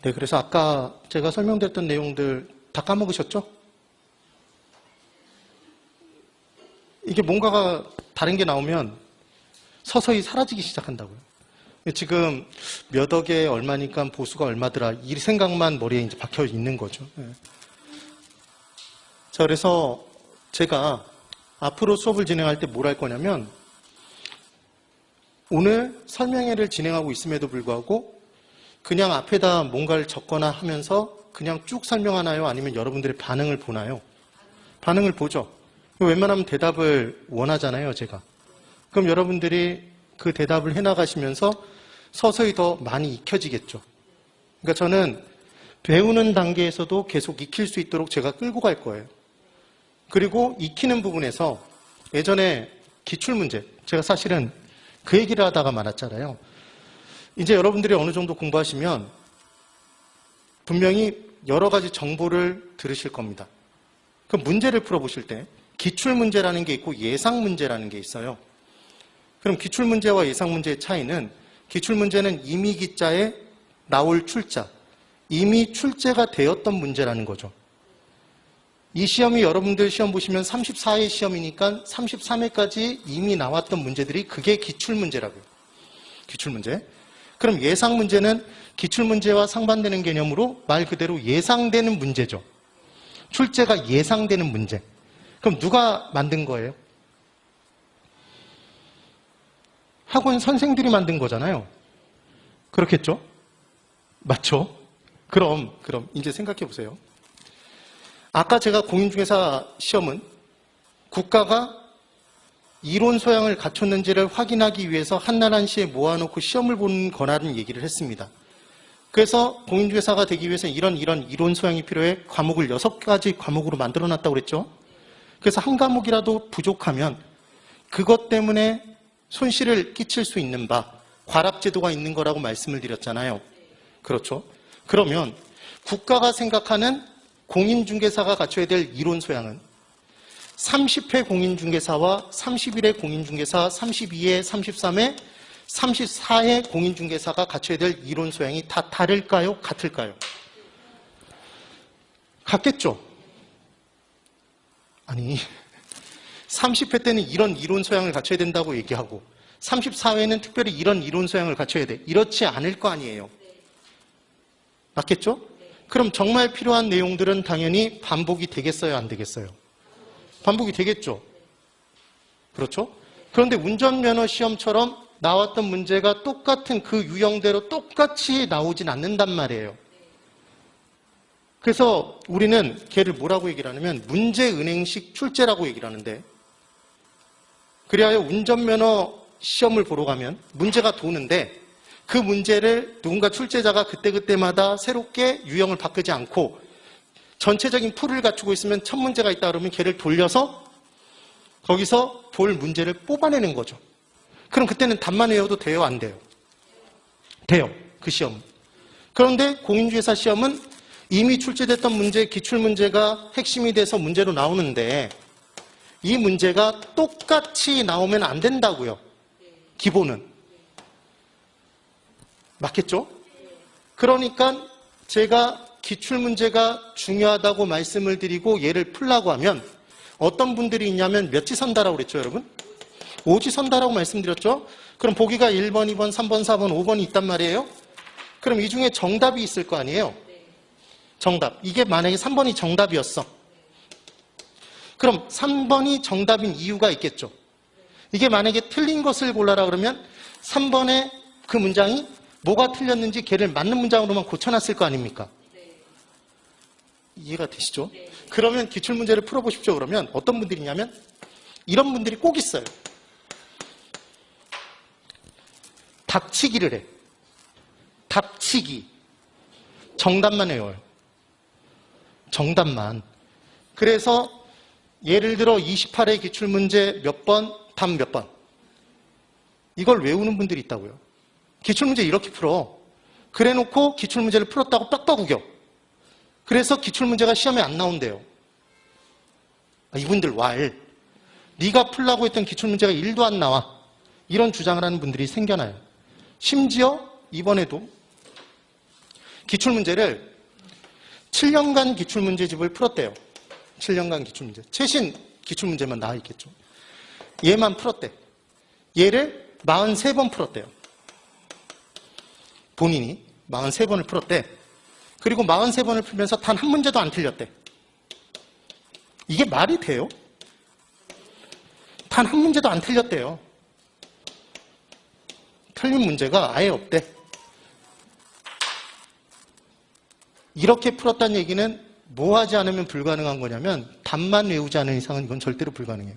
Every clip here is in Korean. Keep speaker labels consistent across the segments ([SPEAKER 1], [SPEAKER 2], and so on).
[SPEAKER 1] 네, 그래서 아까 제가 설명드렸던 내용들 다 까먹으셨죠? 이게 뭔가가 다른 게 나오면 서서히 사라지기 시작한다고요. 지금 몇 억에 얼마니까 보수가 얼마더라, 이 생각만 머리에 이제 박혀 있는 거죠. 자, 그래서 제가 앞으로 수업을 진행할 때 뭘 할 거냐면, 오늘 설명회를 진행하고 있음에도 불구하고 그냥 앞에다 뭔가를 적거나 하면서 그냥 쭉 설명하나요? 아니면 여러분들의 반응을 보나요? 반응을 보죠. 웬만하면 대답을 원하잖아요, 제가. 그럼 여러분들이 그 대답을 해나가시면서 서서히 더 많이 익혀지겠죠. 그러니까 저는 배우는 단계에서도 계속 익힐 수 있도록 제가 끌고 갈 거예요. 그리고 익히는 부분에서 예전에 기출문제, 제가 사실은 그 얘기를 하다가 말았잖아요. 이제 여러분들이 어느 정도 공부하시면 분명히 여러 가지 정보를 들으실 겁니다. 그럼 문제를 풀어보실 때 기출문제라는 게 있고 예상문제라는 게 있어요. 그럼 기출문제와 예상문제의 차이는, 기출문제는 이미 기자에 나올 출자, 이미 출제가 되었던 문제라는 거죠. 이 시험이 여러분들 시험 보시면 34회 시험이니까 33회까지 이미 나왔던 문제들이 그게 기출문제라고요. 기출문제. 그럼 예상문제는 기출문제와 상반되는 개념으로 말 그대로 예상되는 문제죠. 출제가 예상되는 문제. 그럼 누가 만든 거예요? 학원 선생들이 만든 거잖아요. 그렇겠죠? 맞죠? 그럼 이제 생각해 보세요. 아까 제가 공인중개사 시험은 국가가 이론 소양을 갖췄는지를 확인하기 위해서 한나라한시에 모아놓고 시험을 보는 거라는 얘기를 했습니다. 그래서 공인중개사가 되기 위해서는 이런 이론 소양이 필요해 과목을 6가지 과목으로 만들어놨다고 그랬죠. 그래서 한 과목이라도 부족하면 그것 때문에 손실을 끼칠 수 있는 바, 과락제도가 있는 거라고 말씀을 드렸잖아요. 그렇죠? 그러면 국가가 생각하는 공인중개사가 갖춰야 될 이론 소양은 30회 공인중개사와 31회 공인중개사, 32회, 33회, 34회 공인중개사가 갖춰야 될 이론 소양이 다 다를까요? 같을까요? 같겠죠? 아니, 30회 때는 이런 이론 소양을 갖춰야 된다고 얘기하고 34회는 특별히 이런 이론 소양을 갖춰야 돼. 이렇지 않을 거 아니에요. 맞겠죠? 그럼 정말 필요한 내용들은 당연히 반복이 되겠어요? 안 되겠어요? 반복이 되겠죠? 그렇죠? 그런데 운전면허 시험처럼 나왔던 문제가 똑같은 그 유형대로 똑같이 나오진 않는단 말이에요. 그래서 우리는 걔를 뭐라고 얘기를 하냐면 문제은행식 출제라고 얘기를 하는데, 그리하여 운전면허 시험을 보러 가면 문제가 도는데 그 문제를 누군가 출제자가 그때그때마다 새롭게 유형을 바꾸지 않고 전체적인 풀을 갖추고 있으면 첫 문제가 있다 그러면 걔를 돌려서 거기서 볼 문제를 뽑아내는 거죠. 그럼 그때는 답만 외워도 돼요? 안 돼요? 돼요. 그 시험은. 그런데 공인중개사 시험은 이미 출제됐던 문제, 기출문제가 핵심이 돼서 문제로 나오는데 이 문제가 똑같이 나오면 안 된다고요. 기본은. 맞겠죠? 그러니까 제가 기출문제가 중요하다고 말씀을 드리고 얘를 풀라고 하면 어떤 분들이 있냐면 몇 지선다라고 그랬죠, 여러분? 5지선다라고 말씀드렸죠? 그럼 보기가 1번, 2번, 3번, 4번, 5번이 있단 말이에요? 그럼 이 중에 정답이 있을 거 아니에요? 정답. 이게 만약에 3번이 정답이었어. 그럼 3번이 정답인 이유가 있겠죠? 이게 만약에 틀린 것을 골라라 그러면 3번의 그 문장이 뭐가 틀렸는지 걔를 맞는 문장으로만 고쳐놨을 거 아닙니까? 이해가 되시죠? 그러면 기출문제를 풀어보십시오. 그러면 어떤 분들이 있냐면 이런 분들이 꼭 있어요. 답치기를 해. 답치기. 정답만 외워요. 정답만. 그래서 예를 들어 28회 기출문제 몇 번, 답 몇 번. 이걸 외우는 분들이 있다고요. 기출문제 이렇게 풀어. 그래놓고 기출문제를 풀었다고 빡빡 우겨. 그래서 기출문제가 시험에 안 나온대요. 이분들 왈. 네가 풀라고 했던 기출문제가 1도 안 나와. 이런 주장을 하는 분들이 생겨나요. 심지어 이번에도 기출문제를 7년간 기출문제집을 풀었대요. 7년간 기출문제. 최신 기출문제만 나와 있겠죠. 얘만 풀었대. 얘를 43번 풀었대요. 본인이 43번을 풀었대. 그리고 43번을 풀면서 단 한 문제도 안 틀렸대. 이게 말이 돼요? 단 한 문제도 안 틀렸대요. 틀린 문제가 아예 없대. 이렇게 풀었다는 얘기는 뭐 하지 않으면 불가능한 거냐면 답만 외우지 않은 이상은 이건 절대로 불가능해요.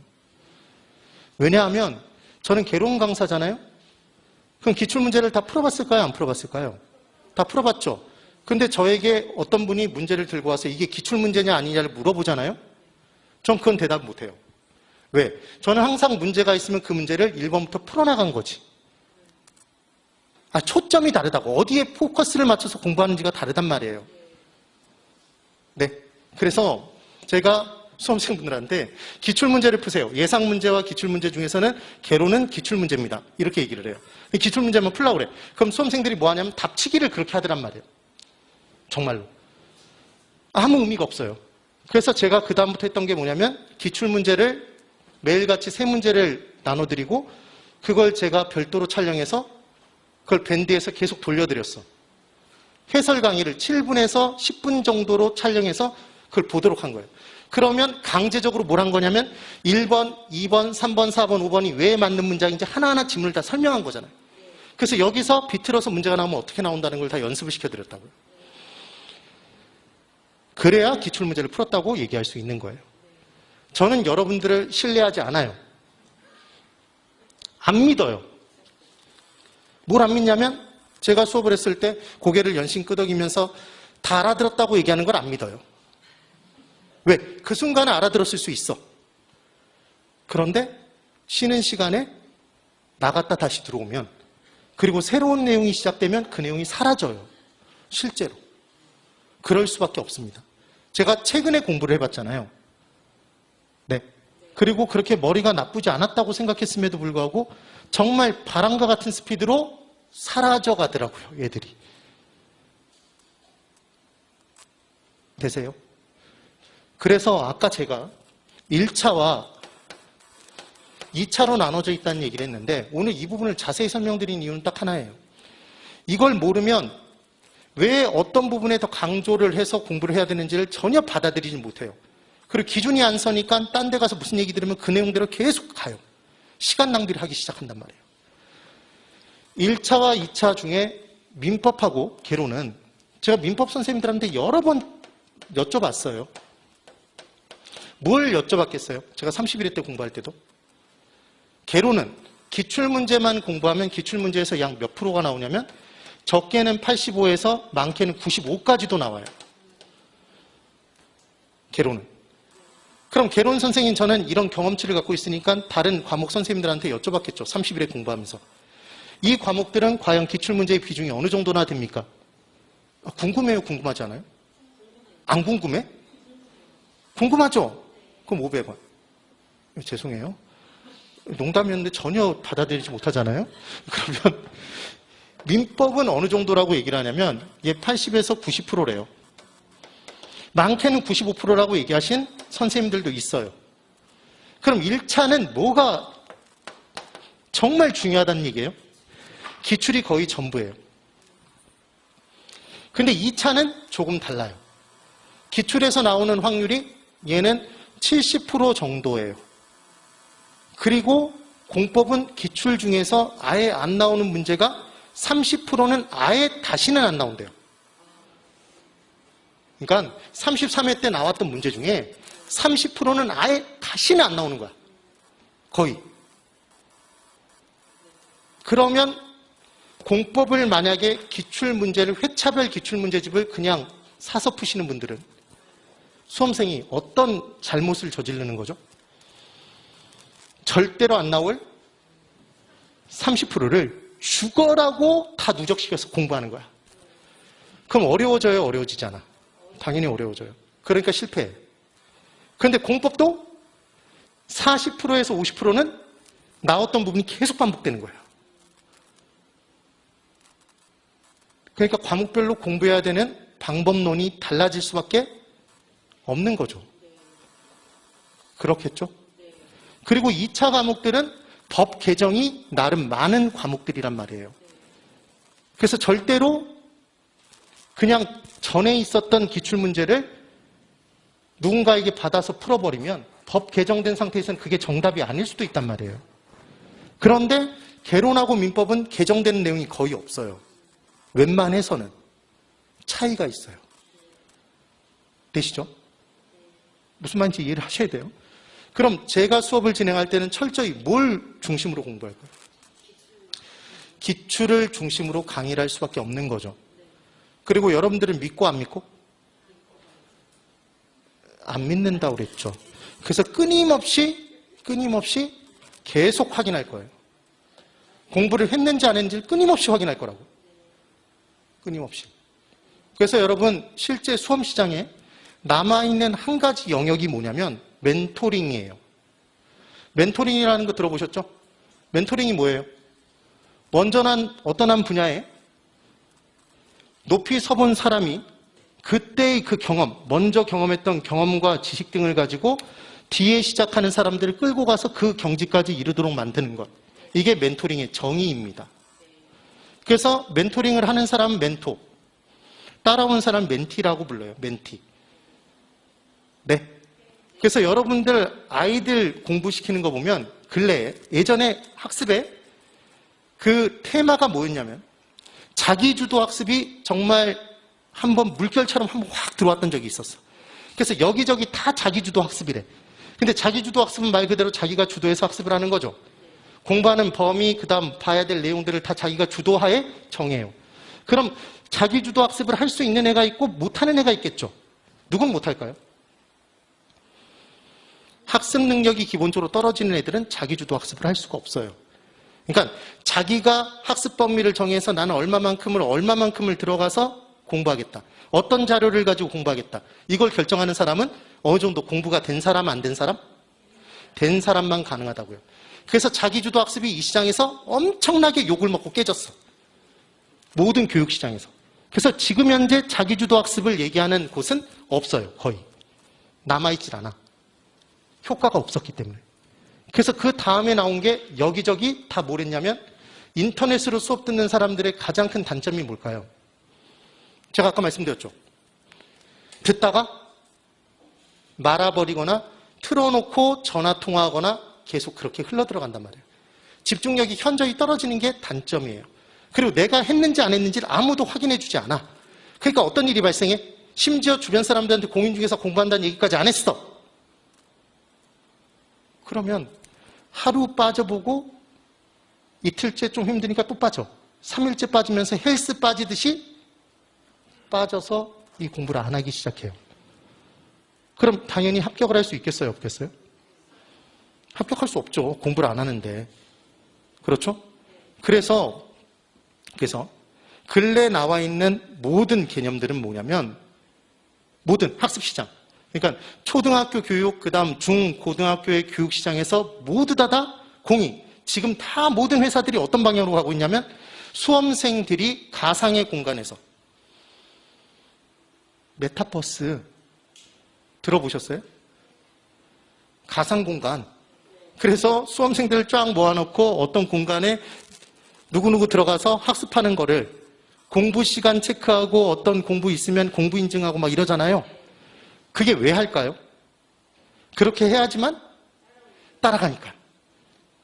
[SPEAKER 1] 왜냐하면 저는 개론 강사잖아요. 그럼 기출문제를 다 풀어봤을까요? 안 풀어봤을까요? 다 풀어봤죠. 근데 저에게 어떤 분이 문제를 들고 와서 이게 기출문제냐 아니냐를 물어보잖아요. 전 그건 대답 못해요. 왜? 저는 항상 문제가 있으면 그 문제를 1번부터 풀어나간 거지. 초점이 다르다고. 어디에 포커스를 맞춰서 공부하는지가 다르단 말이에요. 네. 그래서 제가 수험생분들한테 기출문제를 푸세요. 예상문제와 기출문제 중에서는 개론은 기출문제입니다. 이렇게 얘기를 해요. 기출문제만 풀라고 그래. 그럼 수험생들이 뭐 하냐면 답치기를 그렇게 하더란 말이에요. 정말로. 아무 의미가 없어요. 그래서 제가 그 다음부터 했던 게 뭐냐면 기출문제를 매일같이 3문제를 나눠드리고 그걸 제가 별도로 촬영해서 그걸 밴드에서 계속 돌려드렸어. 해설 강의를 7분에서 10분 정도로 촬영해서 그걸 보도록 한 거예요. 그러면 강제적으로 뭘 한 거냐면 1번, 2번, 3번, 4번, 5번이 왜 맞는 문장인지 하나하나 지문을 다 설명한 거잖아요. 그래서 여기서 비틀어서 문제가 나오면 어떻게 나온다는 걸 다 연습을 시켜드렸다고요. 그래야 기출문제를 풀었다고 얘기할 수 있는 거예요. 저는 여러분들을 신뢰하지 않아요. 안 믿어요. 뭘 안 믿냐면 제가 수업을 했을 때 고개를 연신 끄덕이면서 다 알아들었다고 얘기하는 걸 안 믿어요. 왜? 그 순간에 알아들었을 수 있어. 그런데 쉬는 시간에 나갔다 다시 들어오면 그리고 새로운 내용이 시작되면 그 내용이 사라져요. 실제로. 그럴 수밖에 없습니다. 제가 최근에 공부를 해봤잖아요. 네. 그리고 그렇게 머리가 나쁘지 않았다고 생각했음에도 불구하고 정말 바람과 같은 스피드로 사라져 가더라고요, 얘들이. 되세요? 그래서 아까 제가 1차와 2차로 나눠져 있다는 얘기를 했는데 오늘 이 부분을 자세히 설명드린 이유는 딱 하나예요. 이걸 모르면 왜 어떤 부분에 더 강조를 해서 공부를 해야 되는지를 전혀 받아들이지 못해요. 그리고 기준이 안 서니까 딴 데 가서 무슨 얘기 들으면 그 내용대로 계속 가요. 시간 낭비를 하기 시작한단 말이에요. 1차와 2차 중에 민법하고 개론은 제가 민법 선생님들한테 여러 번 여쭤봤어요. 뭘 여쭤봤겠어요? 제가 31회 때 공부할 때도. 개론은 기출문제만 공부하면 기출문제에서 약 몇 프로가 나오냐면 적게는 85에서 많게는 95까지도 나와요. 개론은. 그럼 개론 선생님 저는 이런 경험치를 갖고 있으니까 다른 과목 선생님들한테 여쭤봤겠죠. 30일에 공부하면서. 이 과목들은 과연 기출문제의 비중이 어느 정도나 됩니까? 궁금해요? 궁금하지 않아요? 안 궁금해? 궁금하죠? 그럼 500원. 죄송해요. 농담이었는데 전혀 받아들이지 못하잖아요? 그러면 민법은 어느 정도라고 얘기를 하냐면 얘 80에서 90%래요. 많게는 95%라고 얘기하신 선생님들도 있어요. 그럼 1차는 뭐가 정말 중요하다는 얘기예요? 기출이 거의 전부예요. 근데 2차는 조금 달라요. 기출에서 나오는 확률이 얘는 70% 정도예요. 그리고 공법은 기출 중에서 아예 안 나오는 문제가 30%는 아예 다시는 안 나온대요. 그러니까 33회 때 나왔던 문제 중에 30%는 아예 다시는 안 나오는 거야. 거의. 그러면 공법을 만약에 기출문제를 회차별 기출문제집을 그냥 사서 푸시는 분들은 수험생이 어떤 잘못을 저지르는 거죠? 절대로 안 나올 30%를 죽어라고 다 누적시켜서 공부하는 거야. 그럼 어려워져요? 어려워지잖아. 당연히 어려워져요. 그러니까 실패해. 그런데 공법도 40%에서 50%는 나왔던 부분이 계속 반복되는 거예요. 그러니까 과목별로 공부해야 되는 방법론이 달라질 수밖에 없는 거죠. 그렇겠죠? 그리고 2차 과목들은 법 개정이 나름 많은 과목들이란 말이에요. 그래서 절대로 그냥 전에 있었던 기출문제를 누군가에게 받아서 풀어버리면 법 개정된 상태에서는 그게 정답이 아닐 수도 있단 말이에요. 그런데 개론하고 민법은 개정되는 내용이 거의 없어요. 웬만해서는 차이가 있어요. 되시죠? 무슨 말인지 이해를 하셔야 돼요. 그럼 제가 수업을 진행할 때는 철저히 뭘 중심으로 공부할까요? 기출을 중심으로 강의를 할 수밖에 없는 거죠. 그리고 여러분들은 믿고 안 믿고? 안 믿는다고 그랬죠. 그래서 끊임없이 계속 확인할 거예요. 공부를 했는지 안 했는지를 끊임없이 확인할 거라고. 끊임없이. 그래서 여러분 실제 수험 시장에 남아있는 한 가지 영역이 뭐냐면 멘토링이에요. 멘토링이라는 거 들어보셨죠? 멘토링이 뭐예요? 어떤 한 분야에 높이 서본 사람이 그때의 그 경험, 먼저 경험했던 경험과 지식 등을 가지고 뒤에 시작하는 사람들을 끌고 가서 그 경지까지 이르도록 만드는 것. 이게 멘토링의 정의입니다. 그래서 멘토링을 하는 사람은 멘토, 따라온 사람은 멘티라고 불러요. 멘티. 네. 그래서 여러분들 아이들 공부시키는 거 보면 근래에 예전에 학습에 그 테마가 뭐였냐면 자기주도 학습이 정말 한번 물결처럼 한번 확 들어왔던 적이 있었어. 그래서 여기저기 다 자기주도 학습이래. 근데 자기주도 학습은 말 그대로 자기가 주도해서 학습을 하는 거죠. 공부하는 범위, 그 다음 봐야 될 내용들을 다 자기가 주도하에 정해요. 그럼 자기주도 학습을 할 수 있는 애가 있고 못하는 애가 있겠죠. 누군 못할까요? 학습 능력이 기본적으로 떨어지는 애들은 자기주도 학습을 할 수가 없어요. 그러니까 자기가 학습 범위를 정해서 나는 얼마만큼을 들어가서 공부하겠다. 어떤 자료를 가지고 공부하겠다. 이걸 결정하는 사람은 어느 정도 공부가 된 사람, 안 된 사람? 된 사람만 가능하다고요. 그래서 자기주도 학습이 이 시장에서 엄청나게 욕을 먹고 깨졌어. 모든 교육 시장에서. 그래서 지금 현재 자기주도 학습을 얘기하는 곳은 없어요. 거의. 남아있질 않아. 효과가 없었기 때문에. 그래서 그 다음에 나온 게 여기저기 다 뭐랬냐면 인터넷으로 수업 듣는 사람들의 가장 큰 단점이 뭘까요? 제가 아까 말씀드렸죠. 듣다가 말아버리거나 틀어놓고 전화통화하거나 계속 그렇게 흘러들어간단 말이에요. 집중력이 현저히 떨어지는 게 단점이에요. 그리고 내가 했는지 안 했는지를 아무도 확인해주지 않아. 그러니까 어떤 일이 발생해? 심지어 주변 사람들한테 공인중개사 공부한다는 얘기까지 안 했어. 그러면 하루 빠져보고 이틀째 좀 힘드니까 또 빠져. 3일째 빠지면서 헬스 빠지듯이 빠져서 이 공부를 안 하기 시작해요. 그럼 당연히 합격을 할 수 있겠어요? 없겠어요? 합격할 수 없죠. 공부를 안 하는데. 그렇죠? 그래서 근래 나와 있는 모든 개념들은 뭐냐면 모든 학습시장. 그러니까 초등학교 교육, 그 다음 중, 고등학교의 교육시장에서 모두 다 공이. 지금 다 모든 회사들이 어떤 방향으로 가고 있냐면 수험생들이 가상의 공간에서 메타버스 들어보셨어요? 가상공간. 그래서 수험생들을 쫙 모아놓고 어떤 공간에 누구누구 들어가서 학습하는 거를 공부 시간 체크하고 어떤 공부 있으면 공부 인증하고 막 이러잖아요. 그게 왜 할까요? 그렇게 해야지만 따라가니까.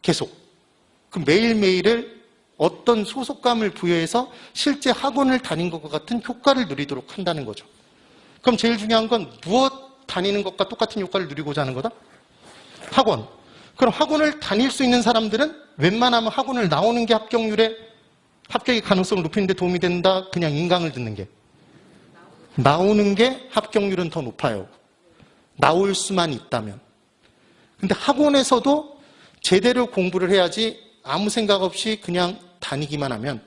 [SPEAKER 1] 계속. 그 매일매일을 어떤 소속감을 부여해서 실제 학원을 다닌 것과 같은 효과를 누리도록 한다는 거죠. 그럼 제일 중요한 건 무엇 다니는 것과 똑같은 효과를 누리고자 하는 거다? 학원. 그럼 학원을 다닐 수 있는 사람들은 웬만하면 학원을 나오는 게 합격의 가능성을 높이는 데 도움이 된다. 그냥 인강을 듣는 게. 나오는 게 합격률은 더 높아요. 나올 수만 있다면. 근데 학원에서도 제대로 공부를 해야지 아무 생각 없이 그냥 다니기만 하면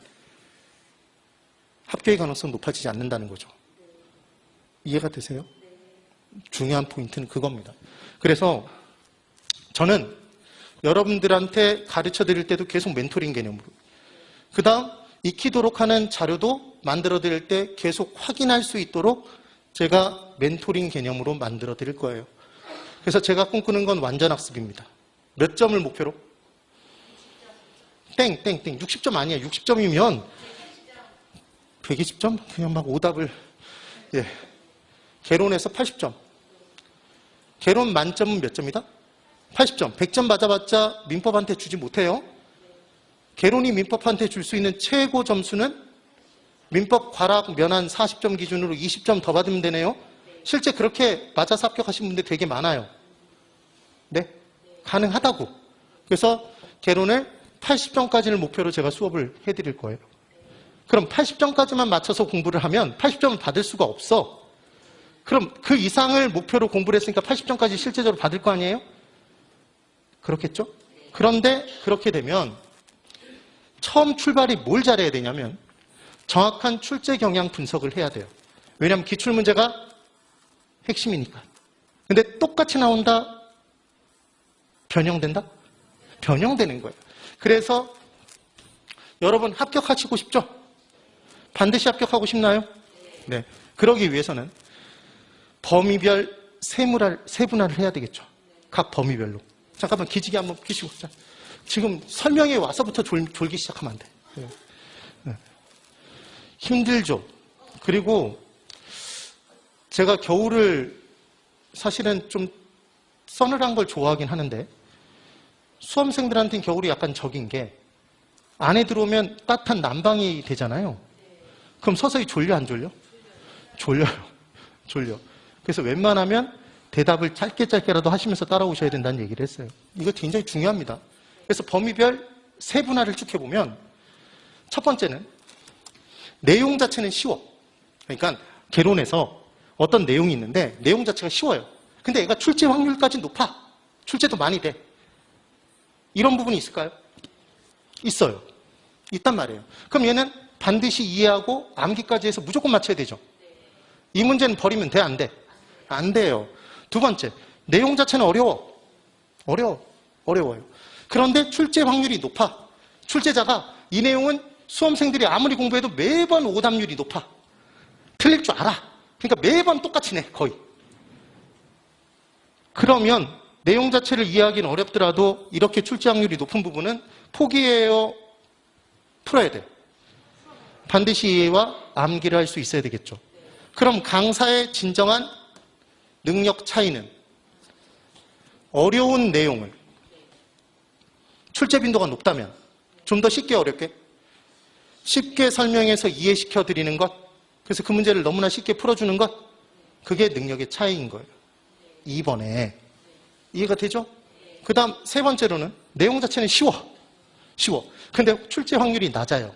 [SPEAKER 1] 합격의 가능성은 높아지지 않는다는 거죠. 이해가 되세요? 중요한 포인트는 그겁니다. 그래서 저는 여러분들한테 가르쳐 드릴 때도 계속 멘토링 개념으로. 그 다음 익히도록 하는 자료도 만들어 드릴 때 계속 확인할 수 있도록 제가 멘토링 개념으로 만들어 드릴 거예요. 그래서 제가 꿈꾸는 건 완전 학습입니다. 몇 점을 목표로? 땡. 60점 아니야. 60점이면 120점? 그냥 막 오답을. 예. 개론에서 80점. 개론 만점은 몇 점이다? 80점. 100점 맞아봤자 민법한테 주지 못해요. 개론이 민법한테 줄 수 있는 최고 점수는 민법 과락 면한 40점 기준으로 20점 더 받으면 되네요. 실제 그렇게 맞아서 합격하신 분들 되게 많아요. 네? 가능하다고. 그래서 개론을 80점까지를 목표로 제가 수업을 해드릴 거예요. 그럼 80점까지만 맞춰서 공부를 하면 80점을 받을 수가 없어. 그럼 그 이상을 목표로 공부를 했으니까 80점까지 실제적으로 받을 거 아니에요? 그렇겠죠? 그런데 그렇게 되면 처음 출발이 뭘 잘해야 되냐면 정확한 출제 경향 분석을 해야 돼요. 왜냐하면 기출문제가 핵심이니까. 근데 똑같이 나온다? 변형된다? 변형되는 거예요. 그래서 여러분 합격하시고 싶죠? 반드시 합격하고 싶나요? 네. 그러기 위해서는 범위별 세분화를 해야 되겠죠. 각 범위별로. 잠깐만 기지개 한번 펴시고. 지금 설명에 와서부터 졸기 시작하면 안 돼. 네. 네. 힘들죠. 그리고 제가 겨울을 사실은 좀 서늘한 걸 좋아하긴 하는데 수험생들한테는 겨울이 약간 적인 게 안에 들어오면 따뜻한 난방이 되잖아요. 그럼 서서히 졸려 안 졸려? 졸려요. 졸려. 그래서 웬만하면 대답을 짧게라도 하시면서 따라오셔야 된다는 얘기를 했어요. 이거 굉장히 중요합니다. 그래서 범위별 세분화를 쭉 해보면 첫 번째는 내용 자체는 쉬워. 그러니까 개론에서 어떤 내용이 있는데 내용 자체가 쉬워요. 근데 얘가 출제 확률까지 높아. 출제도 많이 돼. 이런 부분이 있을까요? 있어요. 있단 말이에요. 그럼 얘는 반드시 이해하고 암기까지 해서 무조건 맞춰야 되죠. 이 문제는 버리면 돼, 안 돼? 안 돼요. 두 번째, 내용 자체는 어려워요. 그런데 출제 확률이 높아. 출제자가 이 내용은 수험생들이 아무리 공부해도 매번 오답률이 높아. 틀릴 줄 알아. 그러니까 매번 똑같이 내, 거의. 그러면 내용 자체를 이해하기는 어렵더라도 이렇게 출제 확률이 높은 부분은 포기해요? 풀어야 돼. 반드시 이해와 암기를 할 수 있어야 되겠죠. 그럼 강사의 진정한 능력 차이는 어려운 내용을 출제 빈도가 높다면 좀 더 쉽게 어렵게? 쉽게 설명해서 이해시켜 드리는 것, 그래서 그 문제를 너무나 쉽게 풀어주는 것, 그게 능력의 차이인 거예요. 2번에 이해가 되죠? 그 다음 세 번째로는 내용 자체는 쉬워. 근데 출제 확률이 낮아요.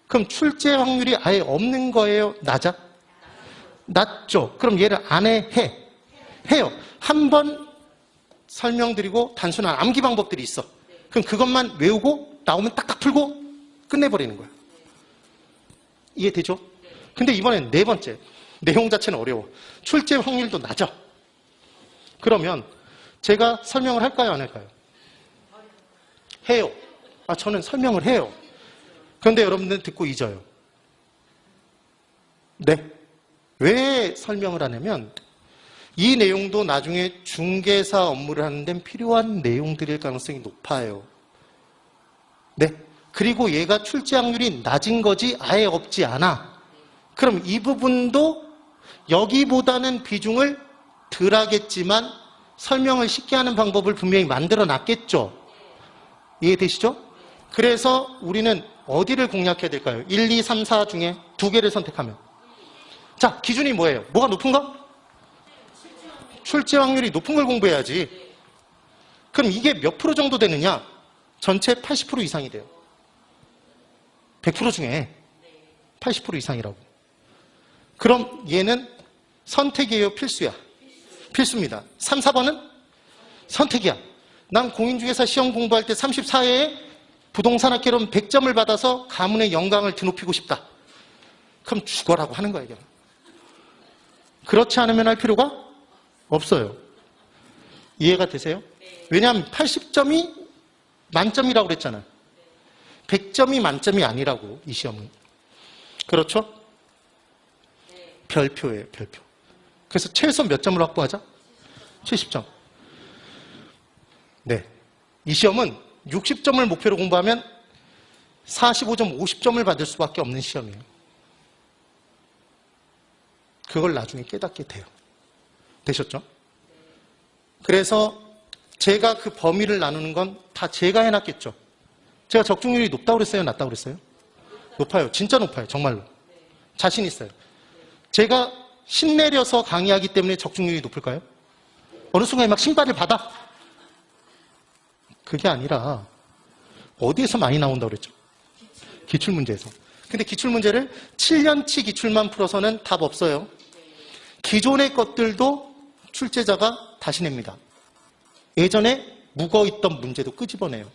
[SPEAKER 1] 그럼 출제 확률이 아예 없는 거예요? 낮아? 낮죠. 그럼 얘를 안 해? 해요. 한 번 설명드리고 단순한 암기 방법들이 있어. 그럼 그것만 외우고 나오면 딱딱 풀고 끝내버리는 거야. 이해되죠? 근데 이번엔 네 번째. 내용 자체는 어려워. 출제 확률도 낮아. 그러면 제가 설명을 할까요? 안 할까요? 해요. 저는 설명을 해요. 그런데 여러분들은 듣고 잊어요. 네. 왜 설명을 하냐면 이 내용도 나중에 중개사 업무를 하는 데는 필요한 내용들일 가능성이 높아요. 네. 그리고 얘가 출제 확률이 낮은 거지 아예 없지 않아. 그럼 이 부분도 여기보다는 비중을 덜 하겠지만 설명을 쉽게 하는 방법을 분명히 만들어 놨겠죠. 이해되시죠? 그래서 우리는 어디를 공략해야 될까요? 1, 2, 3, 4 중에 두 개를 선택하면. 자, 기준이 뭐예요? 뭐가 높은 거? 출제 확률이 높은 걸 공부해야지. 그럼 이게 몇 프로 정도 되느냐? 전체 80% 이상이 돼요. 100% 중에 80% 이상이라고. 그럼 얘는 선택이에요? 필수야? 필수입니다. 3, 4번은 선택이야. 난 공인중개사 시험 공부할 때 34회에 부동산학개론 100점을 받아서 가문의 영광을 드높이고 싶다. 그럼 죽어라고 하는 거예요. 그렇지 않으면 할 필요가 없어요. 이해가 되세요? 왜냐하면 80점이 만점이라고 그랬잖아요. 100점이 만점이 아니라고, 이 시험은. 그렇죠? 별표예요, 별표. 그래서 최소 몇 점을 확보하자? 70점. 네. 이 시험은 60점을 목표로 공부하면 45점, 50점을 받을 수밖에 없는 시험이에요. 그걸 나중에 깨닫게 돼요. 되셨죠? 그래서 제가 그 범위를 나누는 건 다 제가 해놨겠죠. 제가 적중률이 높다고 그랬어요? 낮다고 그랬어요? 높아요. 진짜 높아요. 정말로. 자신 있어요. 제가 신내려서 강의하기 때문에 적중률이 높을까요? 어느 순간에 막 신발을 받아? 그게 아니라 어디에서 많이 나온다고 그랬죠? 기출문제에서. 근데 기출문제를 7년치 기출만 풀어서는 답 없어요. 기존의 것들도 출제자가 다시 냅니다. 예전에 묵어있던 문제도 끄집어내요.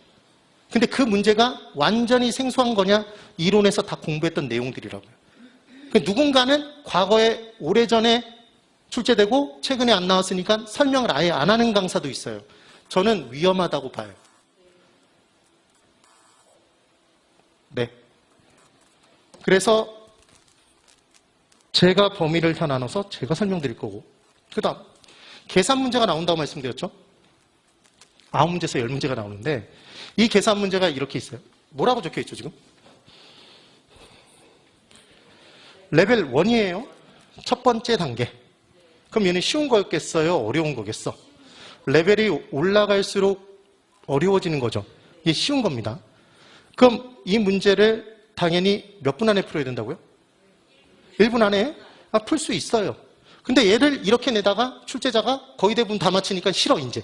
[SPEAKER 1] 근데 그 문제가 완전히 생소한 거냐? 이론에서 다 공부했던 내용들이라고요. 누군가는 과거에 오래전에 출제되고 최근에 안 나왔으니까 설명을 아예 안 하는 강사도 있어요. 저는 위험하다고 봐요. 네. 그래서 제가 범위를 다 나눠서 제가 설명드릴 거고, 그 다음 계산 문제가 나온다고 말씀드렸죠? 9문제에서 10문제가 나오는데 이 계산 문제가 이렇게 있어요. 뭐라고 적혀 있죠 지금? 레벨 1이에요. 첫 번째 단계. 그럼 얘는 쉬운 거였겠어요? 어려운 거겠어? 레벨이 올라갈수록 어려워지는 거죠. 이게 쉬운 겁니다. 그럼 이 문제를 당연히 몇 분 안에 풀어야 된다고요? 1분 안에? 풀 수 있어요. 근데 얘를 이렇게 내다가 출제자가 거의 대부분 다 맞히니까 싫어 이제.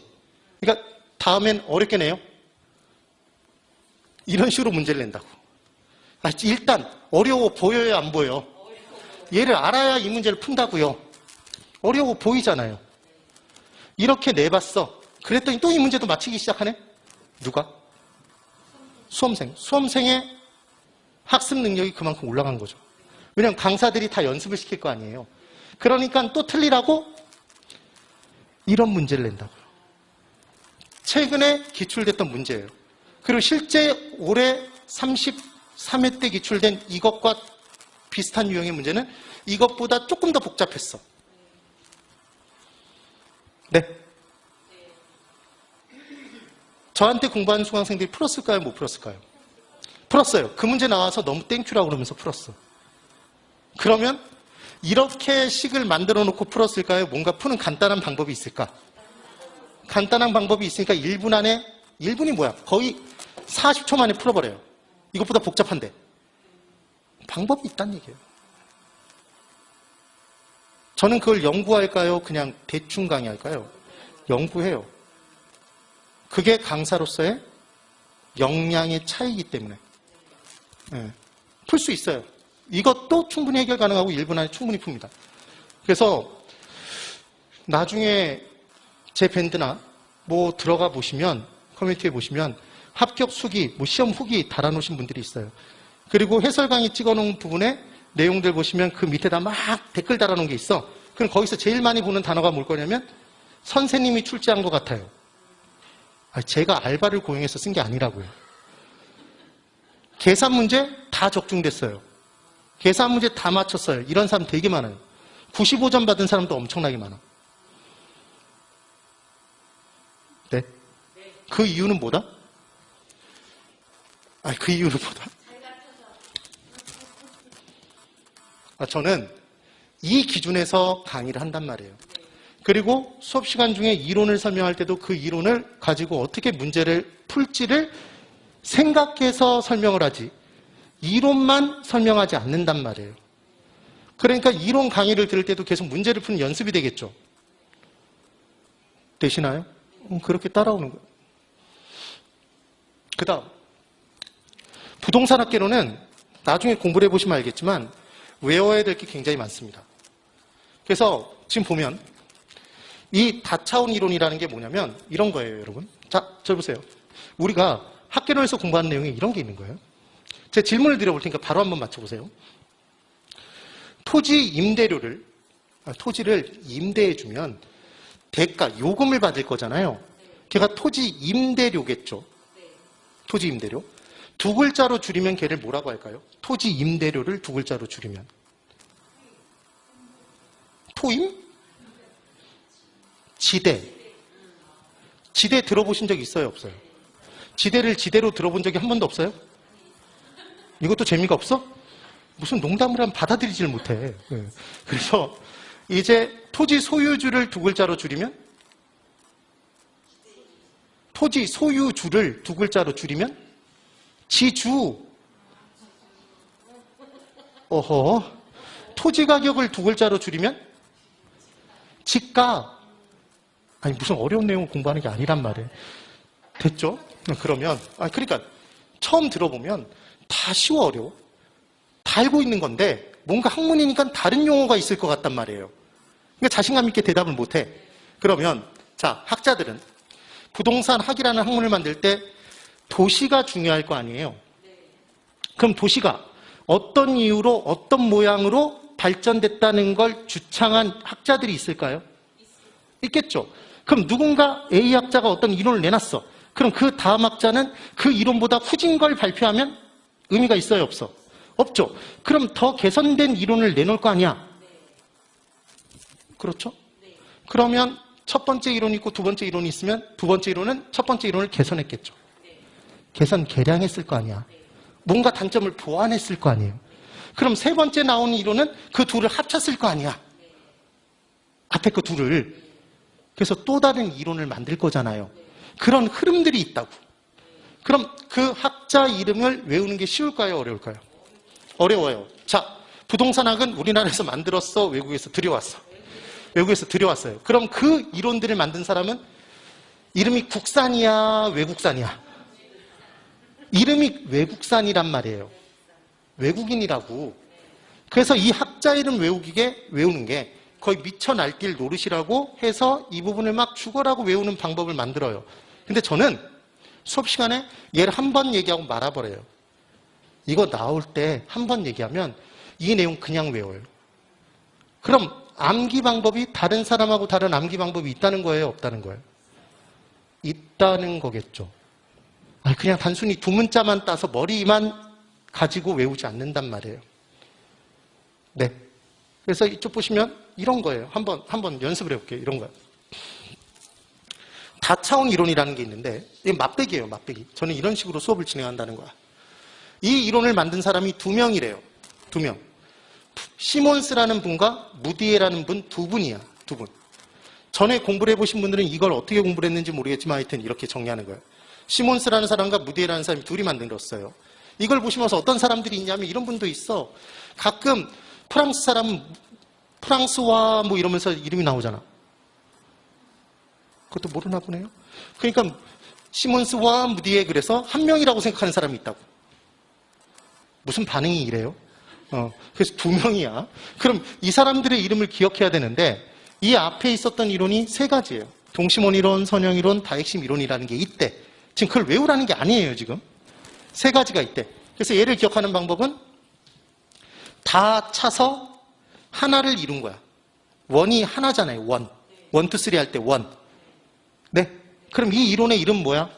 [SPEAKER 1] 그러니까 다음엔 어렵게 내요. 이런 식으로 문제를 낸다고. 일단 어려워 보여요, 안 보여요? 얘를 알아야 이 문제를 푼다고요. 어려워 보이잖아요. 이렇게 내봤어. 그랬더니 또 이 문제도 맞히기 시작하네? 누가? 수험생. 수험생의 학습 능력이 그만큼 올라간 거죠. 왜냐하면 강사들이 다 연습을 시킬 거 아니에요. 그러니까 또 틀리라고 이런 문제를 낸다고요. 최근에 기출됐던 문제예요. 그리고 실제 올해 33회 때 기출된 이것과 비슷한 유형의 문제는 이것보다 조금 더 복잡했어. 네. 저한테 공부하는 수강생들이 풀었을까요? 못 풀었을까요? 풀었어요. 그 문제 나와서 너무 땡큐라고 그러면서 풀었어. 그러면 이렇게 식을 만들어 놓고 풀었을까요? 뭔가 푸는 간단한 방법이 있을까? 간단한 방법이 있으니까 1분 안에, 1분이 뭐야? 거의 40초 만에 풀어버려요. 이것보다 복잡한데. 방법이 있다는 얘기예요. 저는 그걸 연구할까요? 그냥 대충 강의할까요? 연구해요. 그게 강사로서의 역량의 차이이기 때문에. 네. 풀 수 있어요. 이것도 충분히 해결 가능하고 1분 안에 충분히 풉니다. 그래서 나중에 제 밴드나 뭐 들어가 보시면, 커뮤니티에 보시면 합격 수기, 뭐 시험 후기 달아놓으신 분들이 있어요. 그리고 해설 강의 찍어놓은 부분에 내용들 보시면 그 밑에다 막 댓글 달아놓은 게 있어. 그럼 거기서 제일 많이 보는 단어가 뭘 거냐면 선생님이 출제한 것 같아요. 제가 알바를 고용해서 쓴 게 아니라고요. 계산 문제 다 적중됐어요. 계산 문제 다 맞췄어요. 이런 사람 되게 많아요. 95점 받은 사람도 엄청나게 많아. 네. 그 이유는 뭐다? 그 이유는 뭐다? 저는 이 기준에서 강의를 한단 말이에요. 그리고 수업 시간 중에 이론을 설명할 때도 그 이론을 가지고 어떻게 문제를 풀지를 생각해서 설명을 하지, 이론만 설명하지 않는단 말이에요. 그러니까 이론 강의를 들을 때도 계속 문제를 푸는 연습이 되겠죠. 되시나요? 그렇게 따라오는 거예요. 그 다음, 부동산 학계론은 나중에 공부를 해보시면 알겠지만 외워야 될 게 굉장히 많습니다. 그래서 지금 보면 이 다차원 이론이라는 게 뭐냐면 이런 거예요, 여러분. 자, 저 보세요. 우리가 학계론에서 공부하는 내용이 이런 게 있는 거예요. 제가 질문을 드려볼 테니까 바로 한번 맞춰보세요. 토지를 임대해주면 대가, 요금을 받을 거잖아요. 걔가 토지 임대료겠죠. 토지 임대료. 두 글자로 줄이면 걔를 뭐라고 할까요? 토지 임대료를 두 글자로 줄이면. 토임? 지대. 지대 들어보신 적 있어요, 없어요? 지대를 지대로 들어본 적이 한 번도 없어요? 이것도 재미가 없어? 무슨 농담을 하면 받아들이질 못해. 그래서 이제 토지 소유주를 두 글자로 줄이면? 토지 소유주를 두 글자로 줄이면? 지주. 어허. 토지 가격을 두 글자로 줄이면? 지가. 아니 무슨 어려운 내용을 공부하는 게 아니란 말이에요. 됐죠? 그러면 그러니까 처음 들어보면 다 쉬워 어려워. 다 알고 있는 건데 뭔가 학문이니까 다른 용어가 있을 것 같단 말이에요. 그러니까 자신감 있게 대답을 못해. 그러면 자 학자들은 부동산 학이라는 학문을 만들 때 도시가 중요할 거 아니에요. 그럼 도시가 어떤 이유로 어떤 모양으로 발전됐다는 걸 주창한 학자들이 있을까요? 있겠죠. 그럼 누군가 A 학자가 어떤 이론을 내놨어. 그럼 그 다음 학자는 그 이론보다 후진 걸 발표하면 의미가 있어요, 없어? 없죠. 그럼 더 개선된 이론을 내놓을 거 아니야? 그렇죠? 그러면 첫 번째 이론이 있고 두 번째 이론이 있으면 두 번째 이론은 첫 번째 이론을 개선했겠죠. 개선, 개량했을 거 아니야. 뭔가 단점을 보완했을 거 아니에요. 그럼 세 번째 나온 이론은 그 둘을 합쳤을 거 아니야. 앞에 그 둘을. 그래서 또 다른 이론을 만들 거잖아요. 그런 흐름들이 있다고. 그럼 그 학자 이름을 외우는 게 쉬울까요? 어려울까요? 어려워요. 자, 부동산학은 우리나라에서 만들었어? 외국에서 들여왔어? 외국에서 들여왔어요. 그럼 그 이론들을 만든 사람은 이름이 국산이야? 외국산이야? 이름이 외국산이란 말이에요. 외국인이라고. 그래서 이 학자 이름 외우는 게 거의 미쳐 날뛸 노릇이라고 해서 이 부분을 막 죽어라고 외우는 방법을 만들어요. 근데 저는 수업 시간에 얘를 한 번 얘기하고 말아버려요. 이거 나올 때 한 번 얘기하면 이 내용 그냥 외워요. 그럼 암기 방법이 다른 사람하고 다른 암기 방법이 있다는 거예요? 없다는 거예요? 있다는 거겠죠. 그냥 단순히 두 문자만 따서 머리만 가지고 외우지 않는단 말이에요. 네. 그래서 이쪽 보시면 이런 거예요. 한번 연습을 해볼게요. 이런 거예요. 다차원 이론이라는 게 있는데 이게 맛배기예요. 맛배기. 저는 이런 식으로 수업을 진행한다는 거야. 이 이론을 만든 사람이 두 명이래요. 두 명. 시몬스라는 분과 무디에라는 분 두 분이야. 두 분. 전에 공부를 해보신 분들은 이걸 어떻게 공부를 했는지 모르겠지만 하여튼 이렇게 정리하는 거예요. 시몬스라는 사람과 무디에라는 사람이 둘이 만들었어요. 이걸 보시면서 어떤 사람들이 있냐면 이런 분도 있어. 가끔 프랑스 사람은 프랑스와 뭐 이러면서 이름이 나오잖아. 그것도 모르나 보네요. 그러니까 시몬스와 무디에 그래서 한 명이라고 생각하는 사람이 있다고. 무슨 반응이 이래요? 그래서 두 명이야. 그럼 이 사람들의 이름을 기억해야 되는데 이 앞에 있었던 이론이 세 가지예요. 동심원 이론, 선형 이론, 다핵심 이론이라는 게 있대. 지금 그걸 외우라는 게 아니에요, 지금. 세 가지가 있대. 그래서 얘를 기억하는 방법은 다 차서 하나를 이룬 거야. 원이 하나잖아요, 원. 원, 투, 쓰리 할 때 원. 네. 그럼 이 이론의 이름 뭐야?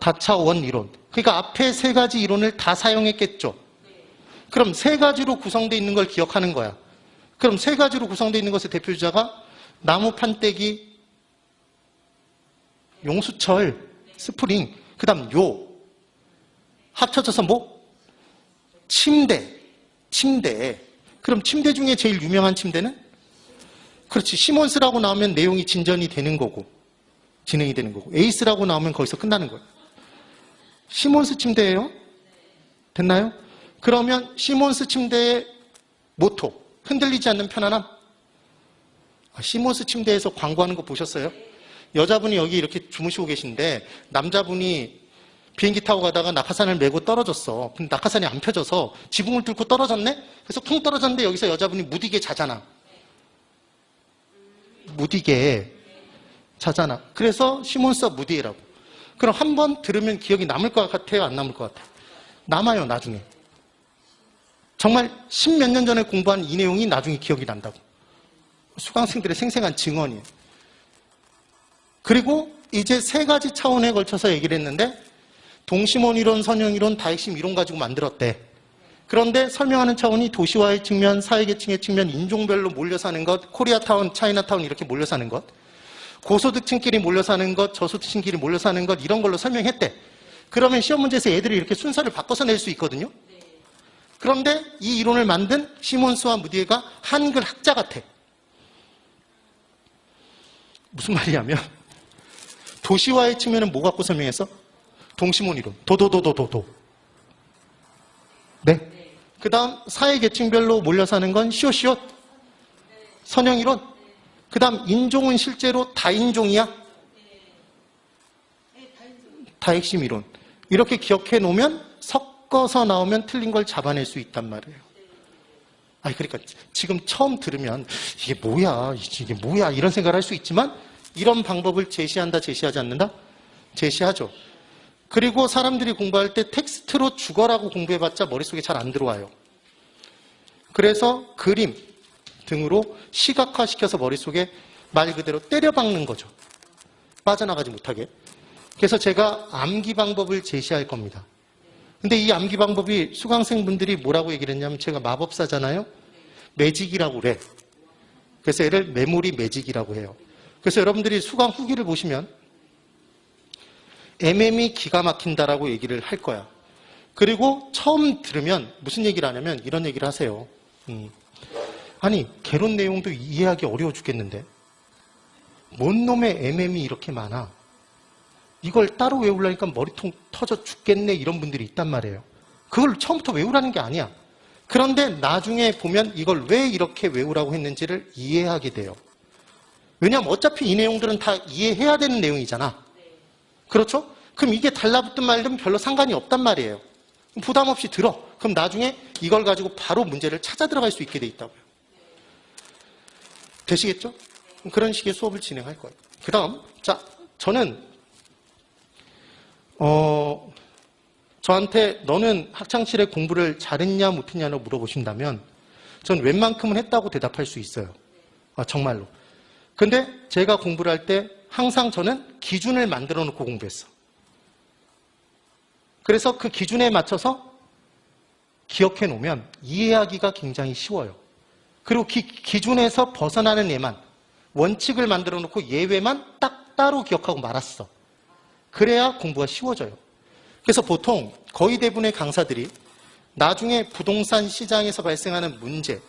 [SPEAKER 1] 다차원 이론. 그러니까 앞에 세 가지 이론을 다 사용했겠죠. 그럼 세 가지로 구성되어 있는 걸 기억하는 거야. 그럼 세 가지로 구성되어 있는 것의 대표주자가 나무 판때기, 용수철, 스프링, 그 다음 요. 합쳐져서 뭐? 침대. 그럼 침대 중에 제일 유명한 침대는? 그렇지. 시몬스라고 나오면 내용이 진전이 되는 거고, 진행이 되는 거고. 에이스라고 나오면 거기서 끝나는 거예요. 시몬스 침대예요? 됐나요? 그러면 시몬스 침대의 모토, 흔들리지 않는 편안함. 시몬스 침대에서 광고하는 거 보셨어요? 여자분이 여기 이렇게 주무시고 계신데 남자분이 비행기 타고 가다가 낙하산을 메고 떨어졌어. 근데 낙하산이 안 펴져서 지붕을 뚫고 떨어졌네? 그래서 쿵 떨어졌는데 여기서 여자분이 무디게 자잖아. 무디게 자잖아. 그래서 시몬스와 무디에라고. 그럼 한 번 들으면 기억이 남을 것 같아요? 안 남을 것 같아요? 남아요, 나중에. 정말 십몇 년 전에 공부한 이 내용이 나중에 기억이 난다고. 수강생들의 생생한 증언이에요. 그리고 이제 세 가지 차원에 걸쳐서 얘기를 했는데 동심원 이론, 선형 이론, 다핵심 이론 가지고 만들었대. 그런데 설명하는 차원이 도시화의 측면, 사회계층의 측면, 인종별로 몰려 사는 것, 코리아타운, 차이나타운 이렇게 몰려 사는 것, 고소득층끼리 몰려 사는 것, 저소득층끼리 몰려 사는 것 이런 걸로 설명했대. 그러면 시험 문제에서 애들이 이렇게 순서를 바꿔서 낼 수 있거든요. 그런데 이 이론을 만든 시몬스와 무디에가 한글 학자 같아. 무슨 말이냐면 도시화의 측면은 뭐 갖고 설명했어? 동심원 이론. 도도도도도도. 네. 그 다음 사회계층별로 몰려 사는 건 시옷시옷. 선형 이론. 그 다음 인종은 실제로 다인종이야? 다핵심 이론. 이렇게 기억해 놓으면 섞어서 나오면 틀린 걸 잡아낼 수 있단 말이에요. 아니, 그러니까 지금 처음 들으면 이게 뭐야 이런 생각을 할 수 있지만 이런 방법을 제시한다, 제시하지 않는다? 제시하죠. 그리고 사람들이 공부할 때 텍스트로 죽어라고 공부해봤자 머릿속에 잘 안 들어와요. 그래서 그림 등으로 시각화시켜서 머릿속에 말 그대로 때려박는 거죠. 빠져나가지 못하게. 그래서 제가 암기 방법을 제시할 겁니다. 근데 이 암기 방법이 수강생분들이 뭐라고 얘기를 했냐면 제가 마법사잖아요. 매직이라고 그래. 그래서 얘를 메모리 매직이라고 해요. 그래서 여러분들이 수강 후기를 보시면 MM이 기가 막힌다라고 얘기를 할 거야. 그리고 처음 들으면 무슨 얘기를 하냐면 이런 얘기를 하세요. 아니 개론 내용도 이해하기 어려워 죽겠는데 뭔 놈의 MM이 이렇게 많아. 이걸 따로 외우려니까 머리통 터져 죽겠네 이런 분들이 있단 말이에요. 그걸 처음부터 외우라는 게 아니야. 그런데 나중에 보면 이걸 왜 이렇게 외우라고 했는지를 이해하게 돼요. 왜냐하면 어차피 이 내용들은 다 이해해야 되는 내용이잖아. 그렇죠? 그럼 이게 달라붙든 말든 별로 상관이 없단 말이에요. 부담 없이 들어. 그럼 나중에 이걸 가지고 바로 문제를 찾아 들어갈 수 있게 돼 있다고요. 되시겠죠? 그런 식의 수업을 진행할 거예요. 그 다음, 자, 저는 저한테 너는 학창시절에 공부를 잘했냐 못했냐로 물어보신다면 전 웬만큼은 했다고 대답할 수 있어요. 정말로. 근데 제가 공부를 할 때 항상 저는 기준을 만들어 놓고 공부했어. 그래서 그 기준에 맞춰서 기억해 놓으면 이해하기가 굉장히 쉬워요. 그리고 기준에서 벗어나는 예만, 원칙을 만들어 놓고 예외만 딱 따로 기억하고 말았어. 그래야 공부가 쉬워져요. 그래서 보통 거의 대부분의 강사들이 나중에 부동산 시장에서 발생하는 문제,